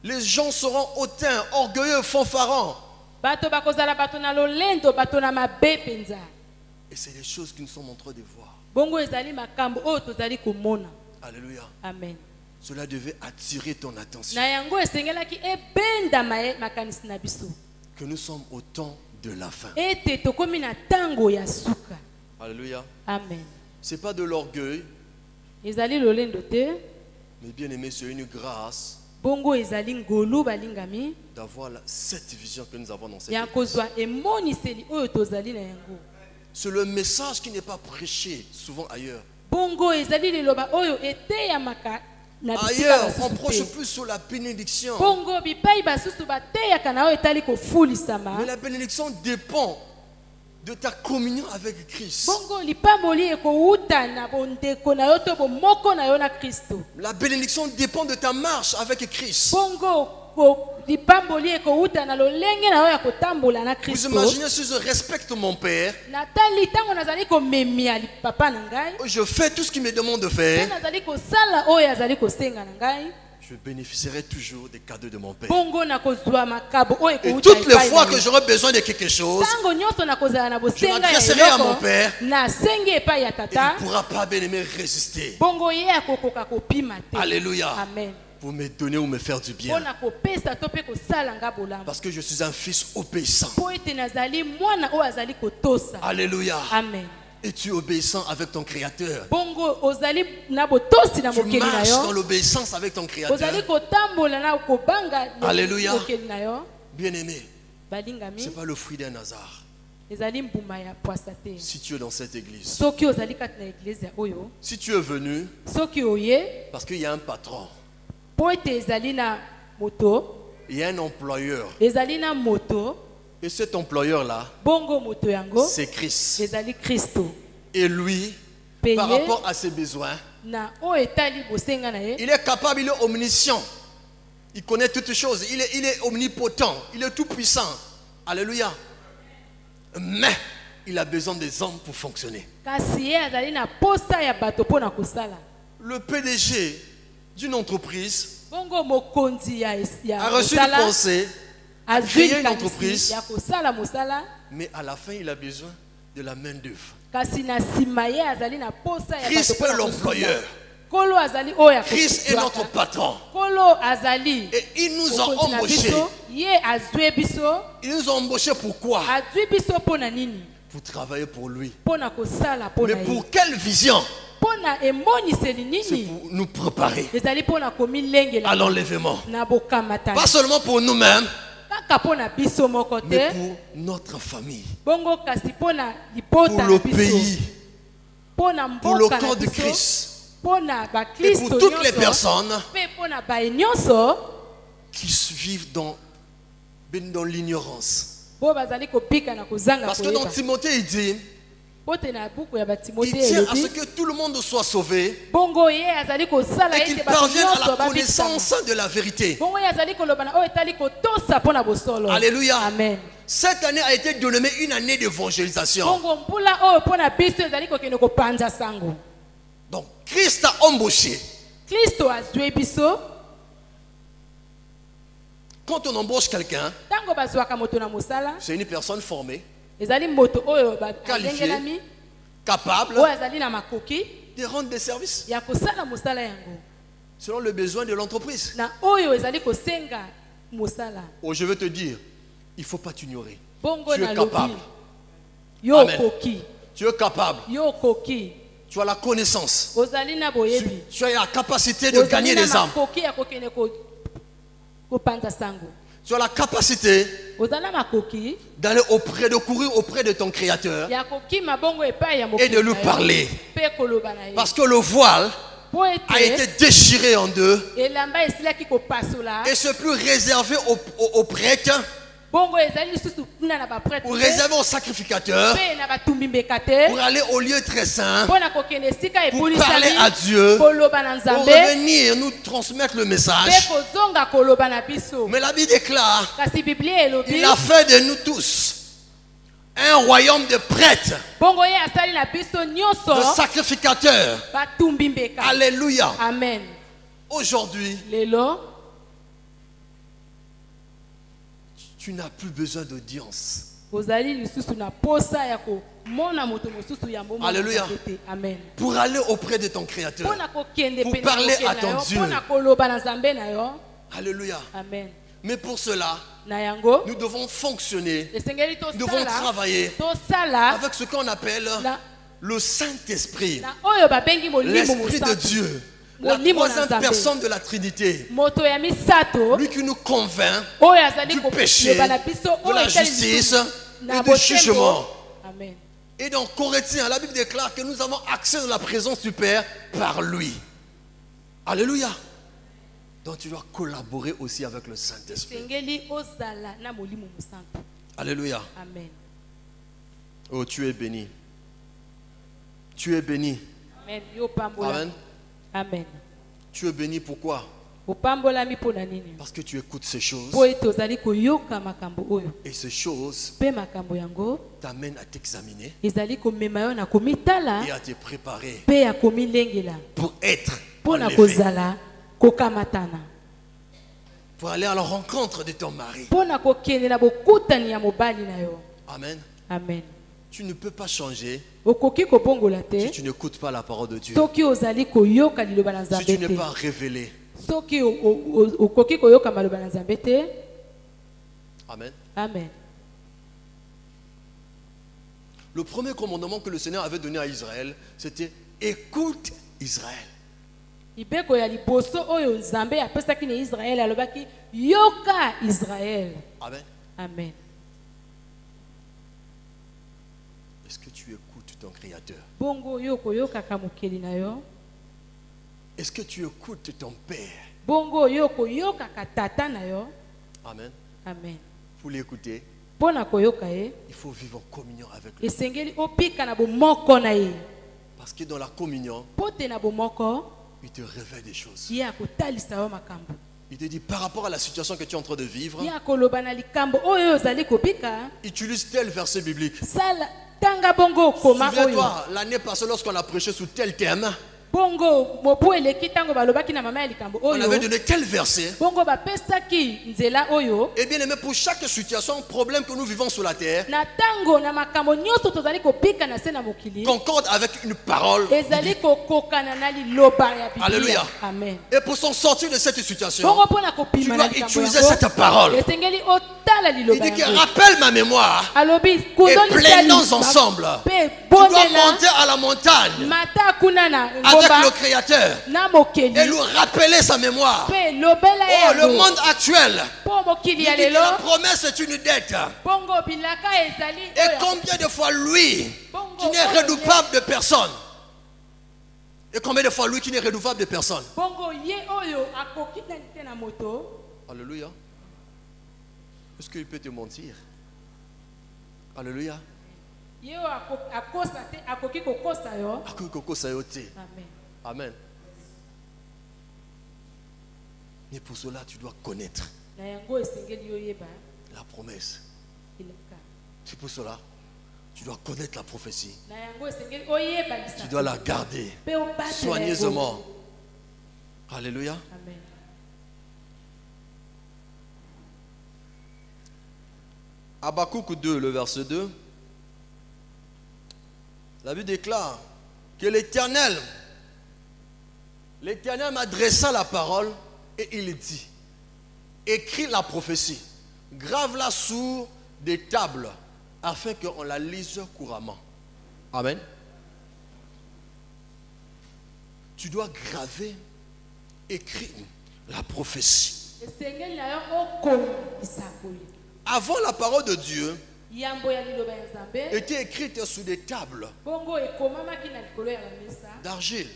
Les gens seront hautains, orgueilleux, fanfarons. Bato bakozala bato na lolendo bato na mabe penza. Et c'est les choses que nous sommes en train de voir. Bongo ezali makambo oyo tozali komona. Alléluia. Amen. Cela devait attirer ton attention. Na yango esengelaki ebenda makanisi na biso. Que nous sommes au temps de la fin. Ete tokomi na tango ya suka. Alléluia. Amen. C'est pas de l'orgueil, Ezali lolendo te. mais bien aimé, c'est une grâce Bongo ezali ngolu balingami. d'avoir cette vision que nous avons dans cette Ya église. kozwa emoniseli oyo tozali na yango. C'est le message qui n'est pas prêché souvent ailleurs. Bongo ezali liloba oyo eteyamaka na bisika Ailleurs, on basusu prêche te. plus sur la bénédiction. Bongo bipai basusu bateyaka na oyo etali kofulisama. Mais la bénédiction dépend de ta communion avec Christ. Bongo lipamboli ekouta na bondeko na yo to bomoko na yo na Kristo. La bénédiction dépend de ta marche avec Christ. Bongo lipamboli ekouta na lolenge na yo ya kotambola na Vous Kristo. imaginez si je respecte mon père, Natali tango nazali komemia papa na ngai. je fais tout ce qu'il me demande de Pe faire, nazali kosala oyo azali kosenga na ngai. je bénéficierai toujours des cadeaux de mon père. Bongo na kozwa makabo oyo Et ekouta toutes les epai fois na que yo. j'aurai besoin de quelque chose, Tango nyonso na kozala na bosenga ya m'adresserai à mon eloko, père. nasengi epai ya il tata. ne pourra pas bien aimer résister. Bongo ye akokoka kopima te. Alléluia. Amen. Pour me donner ou me faire du bien. Mpona kopesa to mpe kosala nga bolamu. Parce que je suis un fils obéissant. Po ete nazali mwana oyo azali kotosa. Alléluia. Amen. Et tu es obéissant avec ton Créateur. Bongo ozali na botosi na Tu mokeli na marches dans yo. l'obéissance avec ton Ozali Créateur. kotambola na kobanga Alléluia. mokeli na yo. Bien aimé, ce Balingami n'est pas le fruit d'un hasard. ezali mbuma ya pwasa te. Si tu es dans cette église, Soki ozali kati na eglize ya oyo, si tu es venu, soki oye parce qu'il y a un patron, po ete ezali na moto, il y a un employeur. ezali na moto, Et cet employeur-là, bongo moto yango c'est Christ. ezali Kristo. Et lui, Payé par rapport à ses besoins, na oyo etali bosenga na ye. il est capable, il est omniscient. Il connaît toutes choses. Il est omnipotent. Il est tout puissant. Alléluia. Mais il a besoin des hommes pour fonctionner. Kasi ye azali na posa ya bato po na kosala. Le PDG d'une entreprise Bongo mokonzi ya a reçu une kosala pensée, a azwi créé une likanisi entreprise, ya kosala mosala. mais à la fin, il a besoin de la main-d'œuvre. Kasi na nsima ye azali na posa ya Christ bato po est na l'employeur. Kolo azali oyo ya Christ est notre patron. Kolo azali Et il nous a mokonzi na embauchés. biso, ye azwi biso, Il nous a embauchés pourquoi? azwi biso po na nini? Pour travailler pour lui. Po na kosala po Mais na ye. pour quelle vision? Po na emoniseli C'est nini? pour nous préparer Ezali po na komilengela à l'enlèvement. na bokamatani. Pas seulement pour nous-mêmes, Kaka po na biso moko mais te. pour notre famille, Bongo kasi po na libota pour na le biso. pays, Po na pour le mboka na corps de biso. Christ Po na et bakristo pour toutes les nyonso. personnes Pe po na baye nyonso. qui vivent dans l'ignorance. Po bazali kopika na kozanga Parce que dans koyeba. Timothée, il dit, Po te na buku ya il batimote tient à ce elobi. que tout le monde soit sauvé Bongo ye azali kosala et ete qu'il bato parvienne à nyonso la babikisama. connaissance de la vérité. Bongo ye azali koloba na oyo etali kotosa po na bosolo. Alléluia. Amen. Cette année a été dénommée une année d'évangélisation. Bongo mbula oyo po na biso ezali kokende kopanza sango. Donc, Christ a embauché. Kristo azwi biso. Quand on embauche quelqu'un, Tango bazwaka moto na mosala. c'est une personne formée, Ezali moto oyo Qualifié. balengelami. capable Oyo azali na makoki de rendre des services ya kosala mosala yango. selon le besoin de l'entreprise. Na oyo ezali kosenga mosala. Oh, je veux te dire, il ne faut pas t'ignorer. Bongo Tu na es lobi. capable. Yo Amen. koki. Tu es capable. Yo koki. Tu as la connaissance. ozali na boyebi, Tu as la capacité de gagner ozali des na âmes. makoki ya kokende kopanza sango, Tu as la capacité ozali na makoki de courir auprès de ton Créateur ya kokima bongo epai ya et mokili de lui na yo, parler. mpe koloba na ye. Parce que le voile Po a ete été déchiré en deux elamba esilaki kopasola, et c'est plus réservé aux prêtres bongo ezali lisusu kuna na baprêtre ou réservé aux sacrificateurs mpe na batumbi mbeka te, pour aller au lieu très saint, mpo na kokende esika pour parler ebulisami à Dieu, koloba na pour nzambe revenir nous transmettre le mpe message. kozonga koloba na biso. Mais la Bible déclare, Kasi biblia elobi il a fait de nous tous un royaume de prêtres, bongo ye asali na biso de nyonso sacrificateurs. batumbi mbeka. Alléluia. Amen. Aujourd'hui, Lelo tu n'as plus besoin d'audience. ozali lisusu na posa ya komona moto mosusu ya mbongo. Alléluia. Amen. Pour aller auprès de ton Créateur. Mpo na kokende Pour pene parler kokende à na ton yo, Dieu. mpo na koloba na nzambe na yo. Alléluia. Amen. Mais pour cela, Na yango nous devons fonctionner, esengeli nous devons tosala travailler tosala avec ce qu'on appelle na le Saint-Esprit, na oyo babengi molimo l'Esprit de mosantu, Dieu, la molimo na troisième nzambe, personne de la Trinité, moto ya misato lui qui nous convainc oyo azali du péché, koloba na biso de oyo la etali justice lisusu na et du jugement. bosembo. Amen. Et dans Corinthiens, la Bible déclare que nous avons accès dans la présence du Père par lui. Alléluia. Donc tu dois collaborer aussi avec le Saint-Esprit. Sengeli ozala na molimo mosantu. Alléluia. Amen. Oh, tu es béni. Tu es béni. Amen. Yo pambola. Amen. Amen. Tu es béni pourquoi? Opambolami mpona nini? Parce que tu écoutes ces choses. Po ete ozali koyoka makambo oyo. Et ces choses Mpe makambo yango t'amènent à t'examiner ezali komema yo na komitala et à te préparer mpe ya komilengela pour être mpo na enlevé, kozala kokamatana, pour aller à la rencontre de ton mari. mpo na kokende na bokutani ya mobali na yo. Amen. Amen. Tu ne peux pas changer Okoki kobongola si te tu n'écoutes pas la parole de Dieu. soki ozali koyoka liloba na Si tu nzambe n'es te. pas révélé. Soki okoki koyoka maloba na nzambe te. Amen. Amen. Le premier commandement que le Seigneur avait donné à Israël, c'était écoute Israël. Libeko ya liboso oyo nzambe apesaki na Israël alobaki yoka Israël. Amen. Amen. Est-ce que tu écoutes ton Créateur? Bongo yo koyokaka mokeli na yo. Est-ce que tu écoutes ton Père? Bongo yo koyokaka tata na yo. Amen. Amen. Pour l'écouter, Pona koyoka ye il faut vivre en communion avec lui. esengeli opika na bomoko na ye. Parce que dans la communion, Pote na bomoko il te révèle des choses. ye akotalisa yo makambo. Il te dit par rapport à la situation que tu es en train de vivre, Ye akoloba na likambo oyo ozali kopika. utilise tel verset biblique. Sala tanga bongo koma oyo. Souviens-toi, l'année passée, lorsqu'on a prêché sous tel thème, Bongo mopu eleki tango balobaki na mama ya likambo on avait oyo. donné tel verset. Bongo bapesaki nzela oyo. Et bien aimé, pour chaque situation, problème que nous vivons sur la terre, Na tango na makambo nyonso tozali kopika na se na mokili. concorde avec une parole. Ezali kokokana na liloba ya Biblia. Alléluia. Amen. Et pour s'en sortir de cette situation, Bongo pona tu kopima dois na likambo utiliser yango, cette parole. esengeli otala Il liloba dit que yango. rappelle ma mémoire Alobi et kuzolisa plains-nous ensemble. Pe Tu dois bondela monter à la montagne mata kuna na avec ngomba le Créateur na mokeli. et lui rappeler sa mémoire. Pe lobela Oh, le yango. monde actuel, Po mokili il ya dit que la lelo. promesse est une dette. Bongo bilaka ezali Et oyo. combien de fois lui, Bongo qui n'est oyo redoutable de personne, et combien de fois lui qui n'est redoutable de personne. Bongo ye oyo akoki na te na moto. Alléluia. Est-ce qu'il peut te mentir? Alléluia. Ye oyo akosa te akoki kokosa yo. Amen. Amen. Amen. Mais pour cela, tu dois connaître Na yango esengeli yo yeba la promesse. ilaka. C'est pour cela, tu dois connaître la prophétie. Na yango esengeli oyeba Tu lisa. dois la garder Pe obatela soigneusement. yango. Alléluia. Amen. Habakkuk 2, le verset 2. La Bible déclare que l'Éternel m'adressa la parole et il dit, écris la prophétie, grave-la sur des tables afin qu'on la lise couramment. Amen. tu dois graver, écrire la prophétie. esengeli na yo okoma lisakoli. Avant, la parole de Dieu Yambo ya liloba ya Nzambe était écrite sur des tables bongo ekomamaki na likolo ya bamesa d'argile,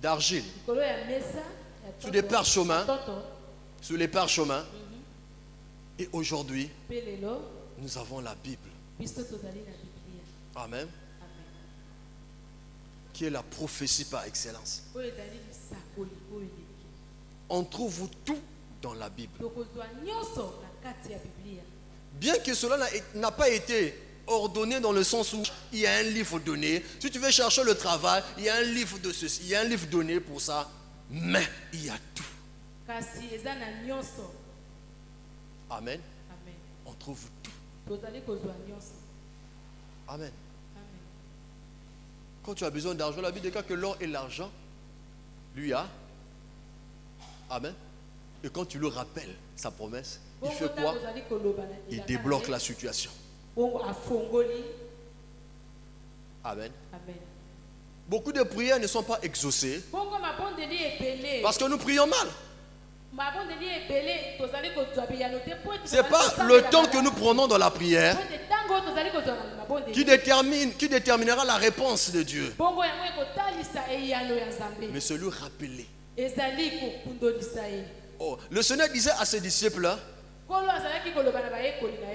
likolo ya mesa ya sur des parchemins, toto sur les parchemins. Et aujourd'hui, mpe lelo nous avons la Bible. biso tozali na biblia. Amen. Amen. Qui est la prophétie par excellence. Oyo ezali lisakoli oyo eleki. On trouve tout dans la Bible. tokozwa nyonso na kati ya biblia. Bien que cela n'a pas été ordonné dans le sens où il y a un livre donné. Si tu veux chercher le travail, il y a un livre de ceci, il y a un livre donné pour ça. Mais il y a tout. kasi eza na nyonso. Amen. Amen. On trouve tout. tozali kozwa nyonso. Amen. Amen. Quand tu as besoin d'argent, la Bible déclare que l'or et l'argent, lui a. Amen. Et quand tu le rappelles, sa promesse, il fait quoi? Il débloque la situation. Amen. Amen. Beaucoup de prières ne sont pas exaucées parce que nous prions mal. Ce n'est pas le temps que nous prenons dans la prière qui déterminera la réponse de Dieu. Mais c'est lui rappeler. Oh, le Seigneur disait à ses disciples,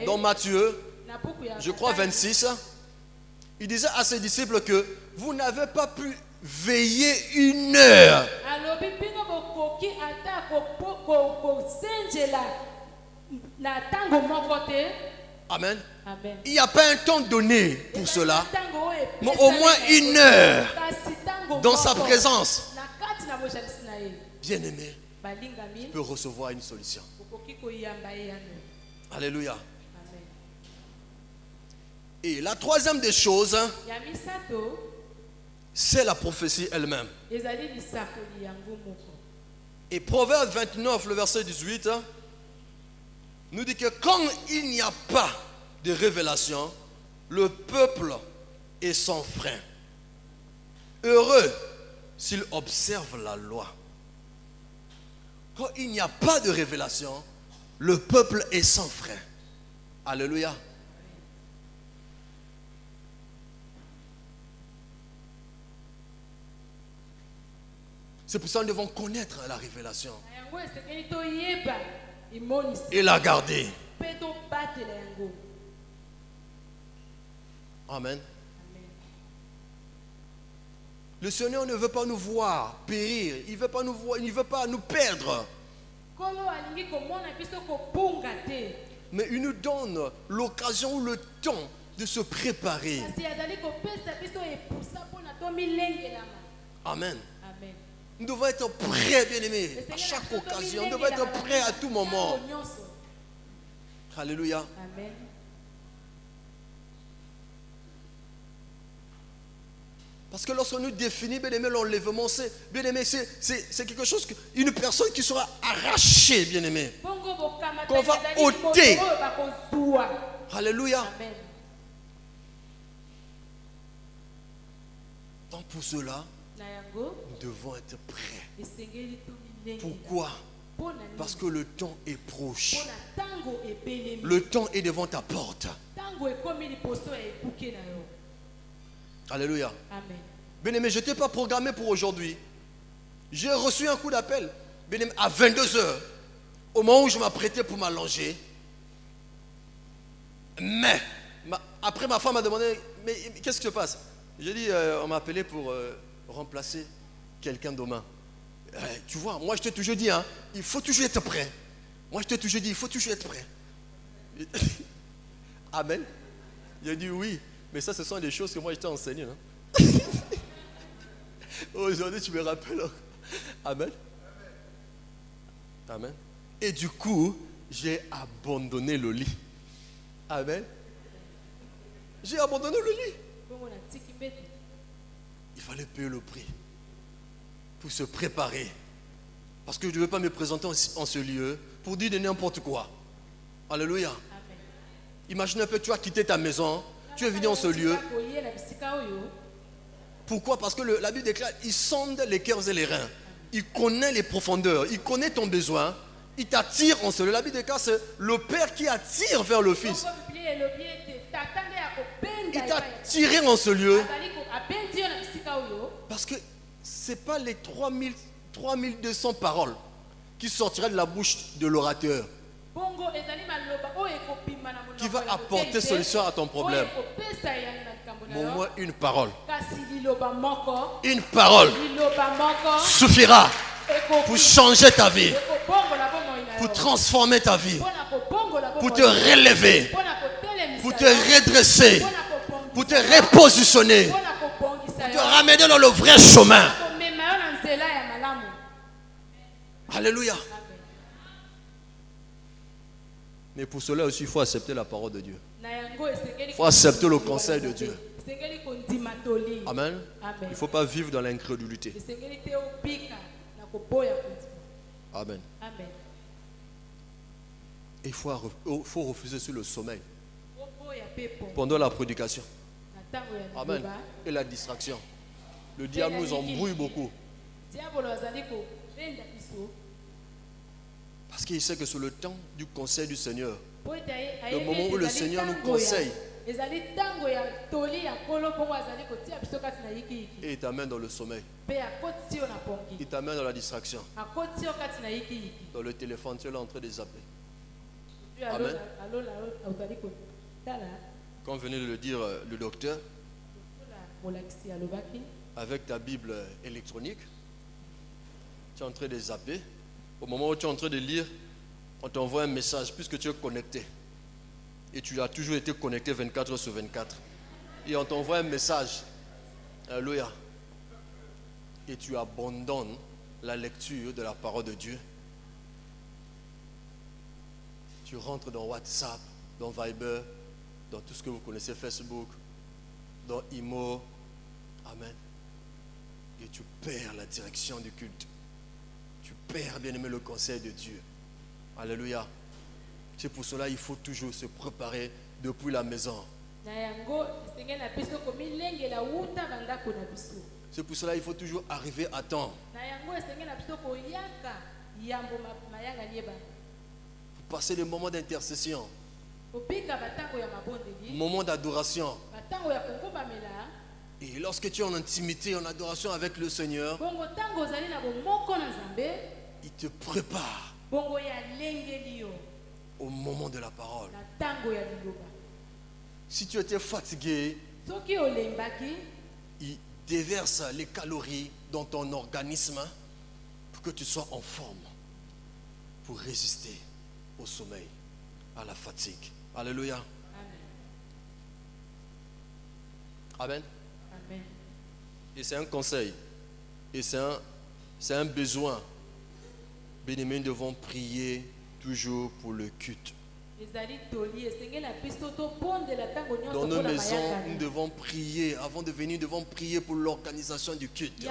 dans Matthieu, je crois 26, il disait à ses disciples que vous n'avez pas pu veiller une heure. Amen. Amen. Il n'y a pas un temps donné pour cela, mais au moins une heure dans sa présence. Bien-aimé, tu peux recevoir une solution. Alléluia. Amen. Et la troisième des choses, c'est la prophétie elle-même. Et Proverbe 29, le verset 18, nous dit que quand il n'y a pas de révélation, le peuple est sans frein. Heureux s'il observe la loi. Quand il n'y a pas de révélation, le peuple est sans frein. Alléluia. C'est pour ça que nous devons connaître la révélation et la garder. Amen. Le Seigneur ne veut pas nous voir périr. Il ne veut pas nous voir, il ne veut pas nous perdre. Mais il nous donne l'occasion ou le temps de se préparer. Amen. Nous devons être prêts, bien-aimés, à chaque occasion. Nous devons être prêts à tout moment. Alléluia. Amen. Parce que lorsque nous définissons, bien-aimé, l'enlèvement, c'est quelque chose, une personne qui sera arrachée, bien-aimé. Qu'on va ôter. Alléluia. Amen. Donc pour cela, nous devons être prêts. Pourquoi? Parce que le temps est proche. Le temps est devant ta porte. Alléluia. Amen. Bien-aimé, je n'étais pas programmé pour aujourd'hui. J'ai reçu un coup d'appel à 22h. Au moment où je m'apprêtais pour m'allonger. Mais, après ma femme m'a demandé, mais qu'est-ce qui se passe? J'ai dit, on m'a appelé pour remplacer quelqu'un demain. Tu vois, moi je t'ai toujours dit, hein, il faut toujours être prêt. Moi je t'ai toujours dit, il faut toujours être prêt. Amen. Il a dit oui, mais ça ce sont des choses que moi je t'ai enseignées. Hein? Aujourd'hui tu me rappelles. Amen. Amen. Et du coup, j'ai abandonné le lit. Amen. J'ai abandonné le lit. Il fallait payer le prix pour se préparer. Parce que je ne veux pas me présenter en ce lieu pour dire de n'importe quoi. Alléluia. Amen. Imagine un peu, tu as quitté ta maison, tu es venu en ce lieu. Pourquoi? Parce que la Bible déclare, il sonde les cœurs et les reins. Il connaît les profondeurs. Il connaît ton besoin. Il t'attire en cela. La Bible déclare, c'est le Père qui attire vers le Fils. Il t'a tiré en ce lieu. Parce que ce n'est pas les 3200 paroles qui sortiraient de la bouche de l'orateur qui va apporter solution à ton problème. Mais au moins une parole. Une parole suffira pour changer ta vie, pour transformer ta vie, pour te relever, pour te redresser, pour te repositionner, pour te ramener dans le vrai chemin. Alléluia. Mais pour cela aussi, il faut accepter la parole de Dieu. Il faut accepter le conseil de Dieu. Amen. Il ne faut pas vivre dans l'incrédulité. Amen. Il faut refuser sur le sommeil pendant la prédication. Amen. Et la distraction. Le diable nous embrouille beaucoup. Parce qu'il sait que c'est le temps du conseil du Seigneur. Le moment où le Seigneur nous conseille. Et il t'amène dans le sommeil. Il t'amène dans la distraction. Dans le téléphone, tu es là en train de zapper. Amen. Comme venait de le dire le docteur, avec ta Bible électronique, tu es en train de zapper. Au moment où tu es en train de lire, on t'envoie un message puisque tu es connecté. Et tu as toujours été connecté 24 heures sur 24. Et on t'envoie un message. Alléluia. Et tu abandonnes la lecture de la parole de Dieu. Tu rentres dans WhatsApp, dans Viber, dans tout ce que vous connaissez, Facebook, dans Imo. Amen. Et tu perds la direction du culte. Tu perds, bien aimé, le conseil de Dieu. Alléluia. C'est pour cela qu'il faut toujours se préparer depuis la maison. C'est pour cela qu'il faut toujours arriver à temps. Pour passer des moments d'intercession, moments d'adoration. Et lorsque tu es en intimité, en adoration avec le Seigneur, il te prépare au moment de la parole. Si tu étais fatigué, il déverse les calories dans ton organisme pour que tu sois en forme pour résister au sommeil, à la fatigue. Alléluia. Amen. Amen. Et c'est un conseil. Et c'est un besoin. Bien-aimés, nous devons prier toujours pour le culte. Dans nos maisons, nous devons prier. Avant de venir, nous devons prier pour l'organisation du culte.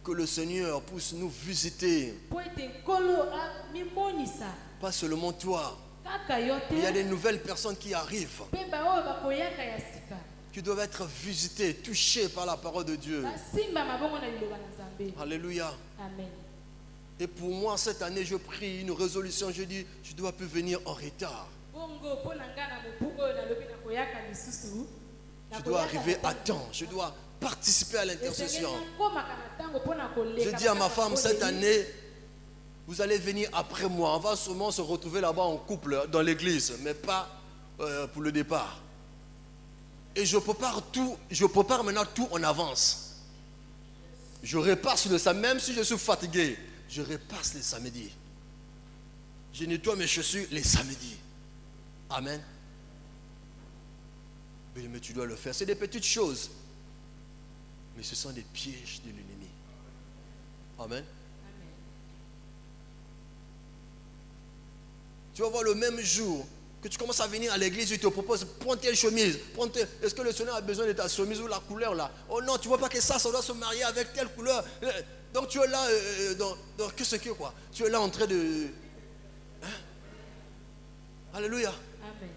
Que le Seigneur puisse nous visiter. Pas seulement toi. Il y a des nouvelles personnes qui arrivent, qui doivent être visitées, touchées par la parole de Dieu. Alléluia. Amen. Et pour moi, cette année, je prie une résolution. Je dis, je ne dois plus venir en retard. Je dois arriver à temps. Je dois participer à l'intercession. Je dis à ma femme, cette année, vous allez venir après moi. On va sûrement se retrouver là-bas en couple dans l'église, mais pas pour le départ. Et je prépare maintenant tout en avance. Je repasse le samedi, même si je suis fatigué, je repasse les samedis. Je nettoie mes chaussures les samedis. Amen. Mais tu dois le faire. C'est des petites choses, mais ce sont des pièges de l'ennemi. Amen. Tu vas voir le même jour que tu commences à venir à l'église, il te propose, prends telle chemise. Est-ce que le Seigneur a besoin de ta chemise ou la couleur là? Oh non, tu ne vois pas que ça doit se marier avec telle couleur. Donc tu es là, qu'est-ce que quoi? Tu es là en train de... Hein? Alléluia. Amen.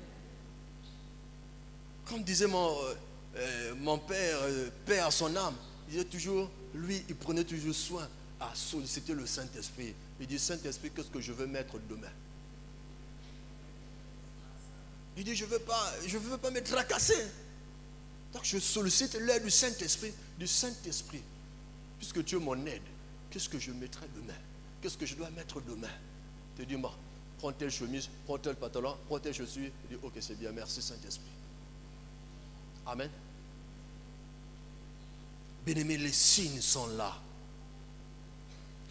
Comme disait mon père, paix à son âme, il disait toujours, lui, il prenait toujours soin à solliciter le Saint-Esprit. Il dit, Saint-Esprit, qu'est-ce que je veux mettre demain? Il dit, je ne veux pas me tracasser. Donc je sollicite l'aide du Saint-Esprit. Puisque tu es mon aide, qu'est-ce que je mettrai demain? Qu'est-ce que je dois mettre demain? Tu dis, moi, prends telle chemise, prends tel pantalon, prends telle chaussure. Il dit, ok, c'est bien, merci Saint-Esprit. Amen. Bien-aimés, les signes sont là.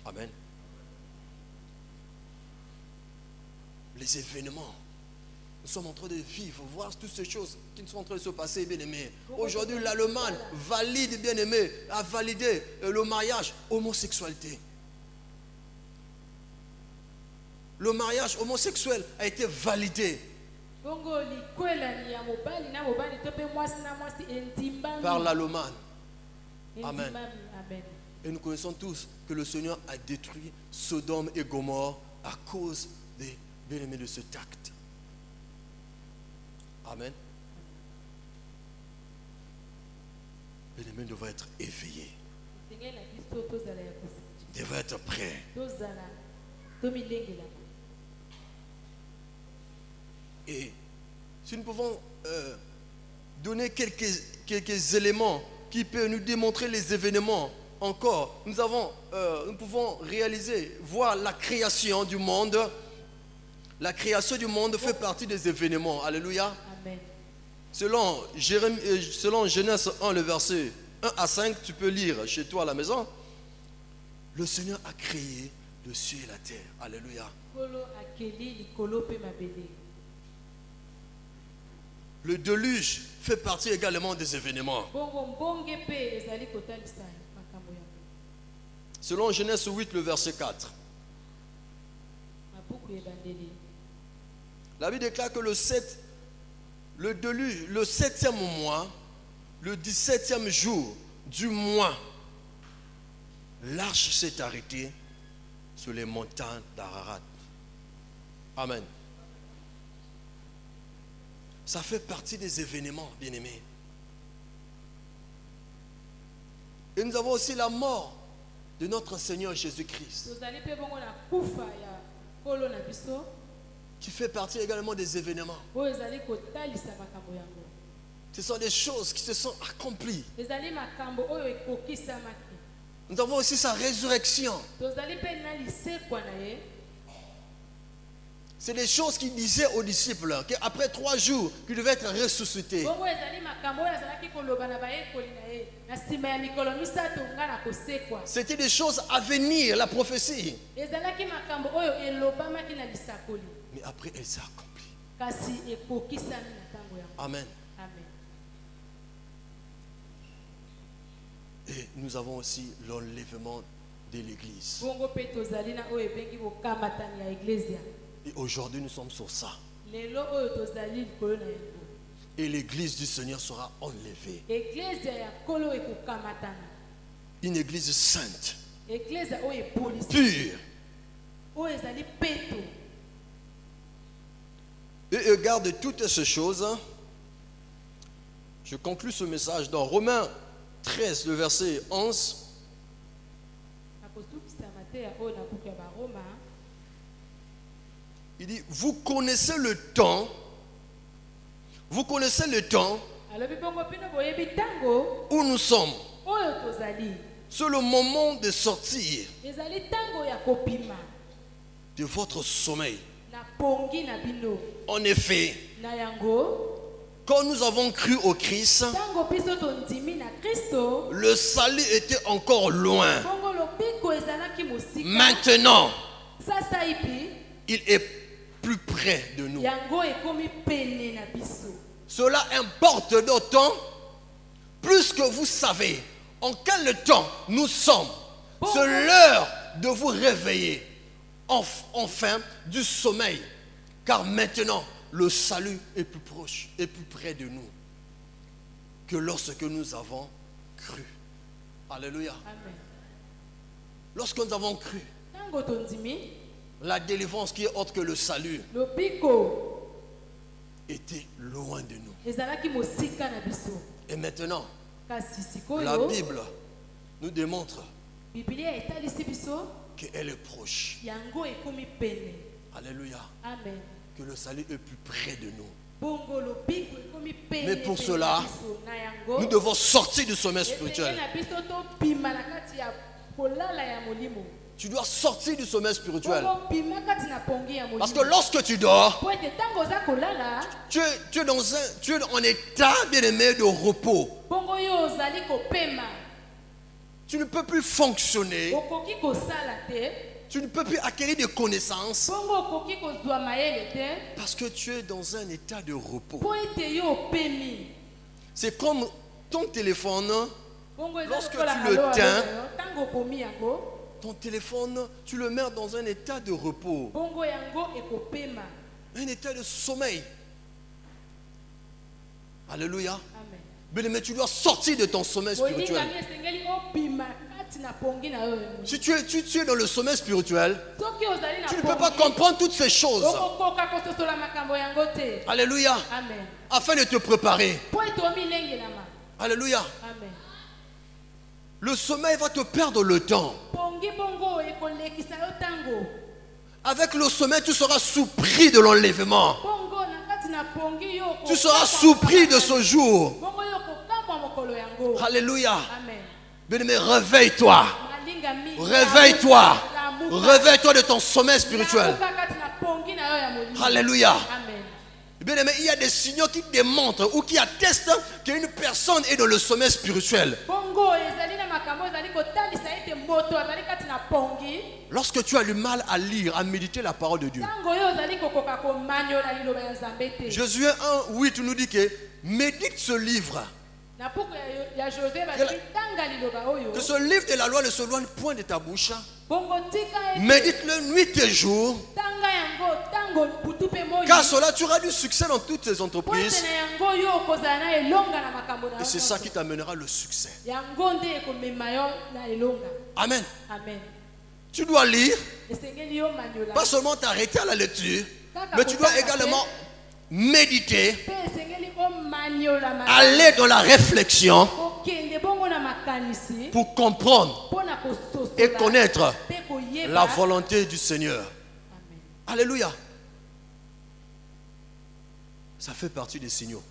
Amen. Les événements. Nous sommes en train de vivre, voir toutes ces choses qui sont en train de se passer, bien-aimés. Aujourd'hui, l'Allemagne valide, bien-aimés, a validé le mariage homosexualité. Le mariage homosexuel a été validé par l'Allemagne. Amen. Et nous connaissons tous que le Seigneur a détruit Sodome et Gomorrhe à cause des bien-aimés de cet acte. Amen. Bien-aimés devraient être éveillés. Devraient être prêts. Et si nous pouvons donner quelques éléments qui peuvent nous démontrer les événements encore, nous pouvons réaliser, voir la création du monde. La création du monde fait partie des événements. Alléluia. Amen. Selon Genèse 1, le verset 1 à 5, tu peux lire chez toi à la maison. Le Seigneur a créé le ciel et la terre. Alléluia. Le déluge fait partie également des événements. Selon Genèse 8, le verset 4. La Bible déclare que le déluge, le 7e mois, le 17e jour du mois, l'arche s'est arrêtée sur les montagnes d'Ararat. Amen. Ça fait partie des événements, bien-aimés. Et nous avons aussi la mort de notre Seigneur Jésus-Christ, qui fait partie également des événements. Ce sont des choses qui se sont accomplies. Nous avons aussi sa résurrection. C'est des choses qu'il disait aux disciples qu'après 3 jours, qu'il devait être ressuscité. C'était des choses à venir, la prophétie. Mais après, elle s'est accomplie. Amen. Et nous avons aussi l'enlèvement de l'Église. Et aujourd'hui, nous sommes sur ça. Et l'Église du Seigneur sera enlevée. Une Église sainte, pure. Et regarde toutes ces choses. Je conclus ce message dans Romains 13, le verset 11. Il dit, vous connaissez le temps où nous sommes. C'est le moment de sortir de votre sommeil. En effet, quand nous avons cru au Christ, le salut était encore loin. Maintenant, il est plus près de nous. Cela importe d'autant plus que vous savez en quel temps nous sommes. C'est l'heure de vous réveiller enfin du sommeil, car maintenant le salut est plus proche et plus près de nous que lorsque nous avons cru. Alléluia. Amen. Lorsque nous avons cru, la délivrance qui est autre que le salut était loin de nous. Et maintenant, kasi la sikoyo Bible nous démontre Biblia etalisi biso qu'elle est proche. yango ekomi pene. Alléluia. Amen. Que le salut est plus près de nous. Bongo lobiko ekomi pene. Mais pour pene cela, na biso, na yango, nous devons sortir du sommeil spirituel. esengeli na biso tobima na kati ya kolala ya molimo. Tu dois sortir du sommeil spirituel. Bongo bima kati na pongi ya molimo. Parce que lorsque tu dors, po ete ntango oza kolala, tu es en état, bien-aimé, de repos. bongo yo ozali kopema, Tu ne peux plus fonctionner. okoki kosala te, Tu ne peux plus acquérir des connaissances. bongo okoki kozwa mayele te, Parce que tu es dans un état de repos. po ete yo opemi. C'est comme ton téléphone. Bongo eza Lorsque lokola tu le alo tiens, alo, ntango opomi yango, Ton téléphone, tu le mets dans un état de repos. bongo yango ekopema. Un état de sommeil. Alléluia. Amen. Bien-aimé, tu dois sortir de ton sommeil spirituel. Olingami esengeli obima kati na pongi na yo ya molimo. Si tu es dans le sommeil spirituel, Soki ozali na tu ne peux pas pongi, comprendre toutes ces choses. okokoka kososola makambo yango te. Alléluia. Amen. Afin de te préparer. Po ete omilengelama. Alléluia. Amen. Le sommeil va te perdre le temps. Pongi bongo ekolekisa yo ntango. Avec le sommeil, tu seras surpris de l'enlèvement. Bongo na kati na pongi yo Tu seras surpris de ce jour. bongo yo kokamwa mokolo yango. Alléluia. Amen. Bien-aimé, réveille-toi. Malingami. Réveille-toi. Réveille-toi de ton sommeil spirituel. Lamuka kati na pongi na yo ya molimo. Alléluia. Amen. Bien-aimé, il y a des signaux qui démontrent ou qui attestent qu'une personne est dans le sommeil spirituel. Bongo ezali na makambo ezali kotalisa ete moto azali kati na pongi. Lorsque tu as du mal à lire, à méditer la parole de Dieu. Ntango yo ozali kokoka komanyola liloba ya Nzambe te. Josué 1:8 nous dit que médite ce livre. Na buku ya José bazali tanga liloba oyo. Que ce livre de la loi ne se loigne point de ta bouche. Bongo tika ete Médite-le nuit et jour. tanga yango tango butu pe moyi. Car cela, tu auras du succès dans toutes tes Po ete entreprises. na yango yo okozala na elonga na makambo na yo. Et c'est ça qui t'amènera le succès. Yango nde ekomema yo na elonga. Amen. Amen. Tu dois lire, Esengeli yo manyola. pas seulement t'arrêter à la lecture, mais tu dois également méditer, Pe esengeli o manyola makambo. aller dans la réflexion Okende bongo na makanisi. pour comprendre Pona kososola. et connaître Pe koyeba. la volonté du Seigneur. Amen. Alléluia. Ça fait partie des signaux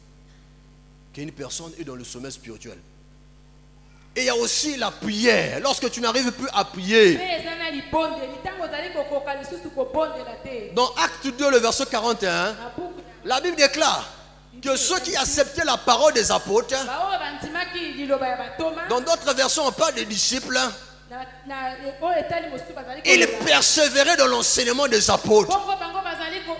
qu'une personne est dans le sommeil spirituel. Et il y a aussi la prière. Lorsque tu n'arrives plus à prier. Pe eza na libondeli ntango ozali kokoka lisusu kobondela te. Dans Acte 2, le verset 41, Na buku la Bible déclare que ceux qui acceptaient la parole des apôtres, baoyo bandimaki liloba ya batoma. dans d'autres versions on parle des disciples, Oyo etali mosusu bazali ils koloba. persévéraient dans l'enseignement des apôtres, Bongo bango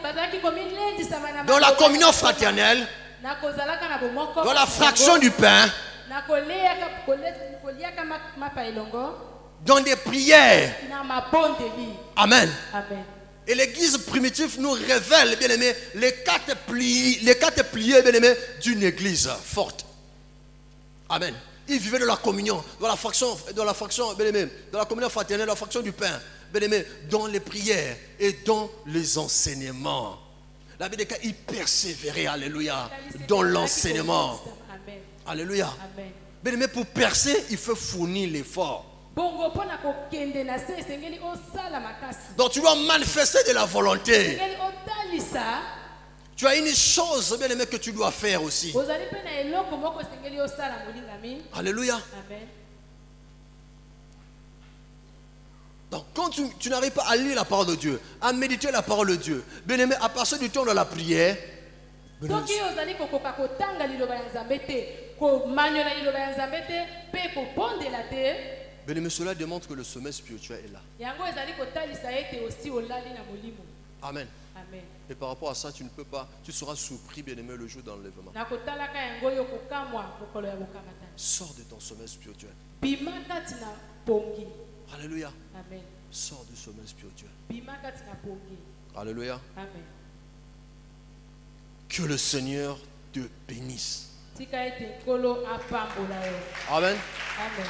bazalaki komilendisama na dans la maloba communion ya fraternelle, na kozalaka na bomoko. dans la fraction du pain, na koliaka mapa elongo dans des prières. na mabondeli. Amen. Amen. Et l'église primitive nous révèle, bien aimé, les quatre piliers, bien aimé, d'une église forte. Amen. Ils vivaient de la communion, dans la fraction, bien aimé, dans la communion fraternelle, dans la fraction du pain, bien aimé, dans les prières et dans les enseignements. La Bible dit qu'ils persévéraient, alléluia, dans l'enseignement. Amen. Alléluia. Amen. Bien aimé, pour percer, il faut fournir l'effort. Bongo pona kokende na se esengeli osala makasi. Donc tu dois manifester de la volonté. Esengeli otalisa. Tu as une chose, bien aimé, que tu dois faire aussi. Ozali pe na eloko moko esengeli osala molingami. Alléluia. Amen. Donc quand tu n'arrives pas à lire la parole de Dieu, à méditer la parole de Dieu, bien aimé, à partir du temps de la prière, Soki ozali kokoka kotanga liloba ya Nzambe te, komanyola liloba ya Nzambe te, pe kobondela te. bien aimé, cela démontre que le sommeil spirituel est là. Yango ezali kotalisa ete aussi olali na molimo. Amen. Amen. Et par rapport à ça, tu ne peux pas, tu seras surpris, bien aimé, le jour d'enlèvement. Na kotalaka yango yo kokamwa mokolo ya bokamata. Sors de ton sommeil spirituel. Bima kati na pongi. Alléluia. Amen. Sors du sommeil spirituel. Bima kati na pongi. Alléluia. Amen. Que le Seigneur te bénisse. Tika ete nkolo apambola yo. Amen. Amen.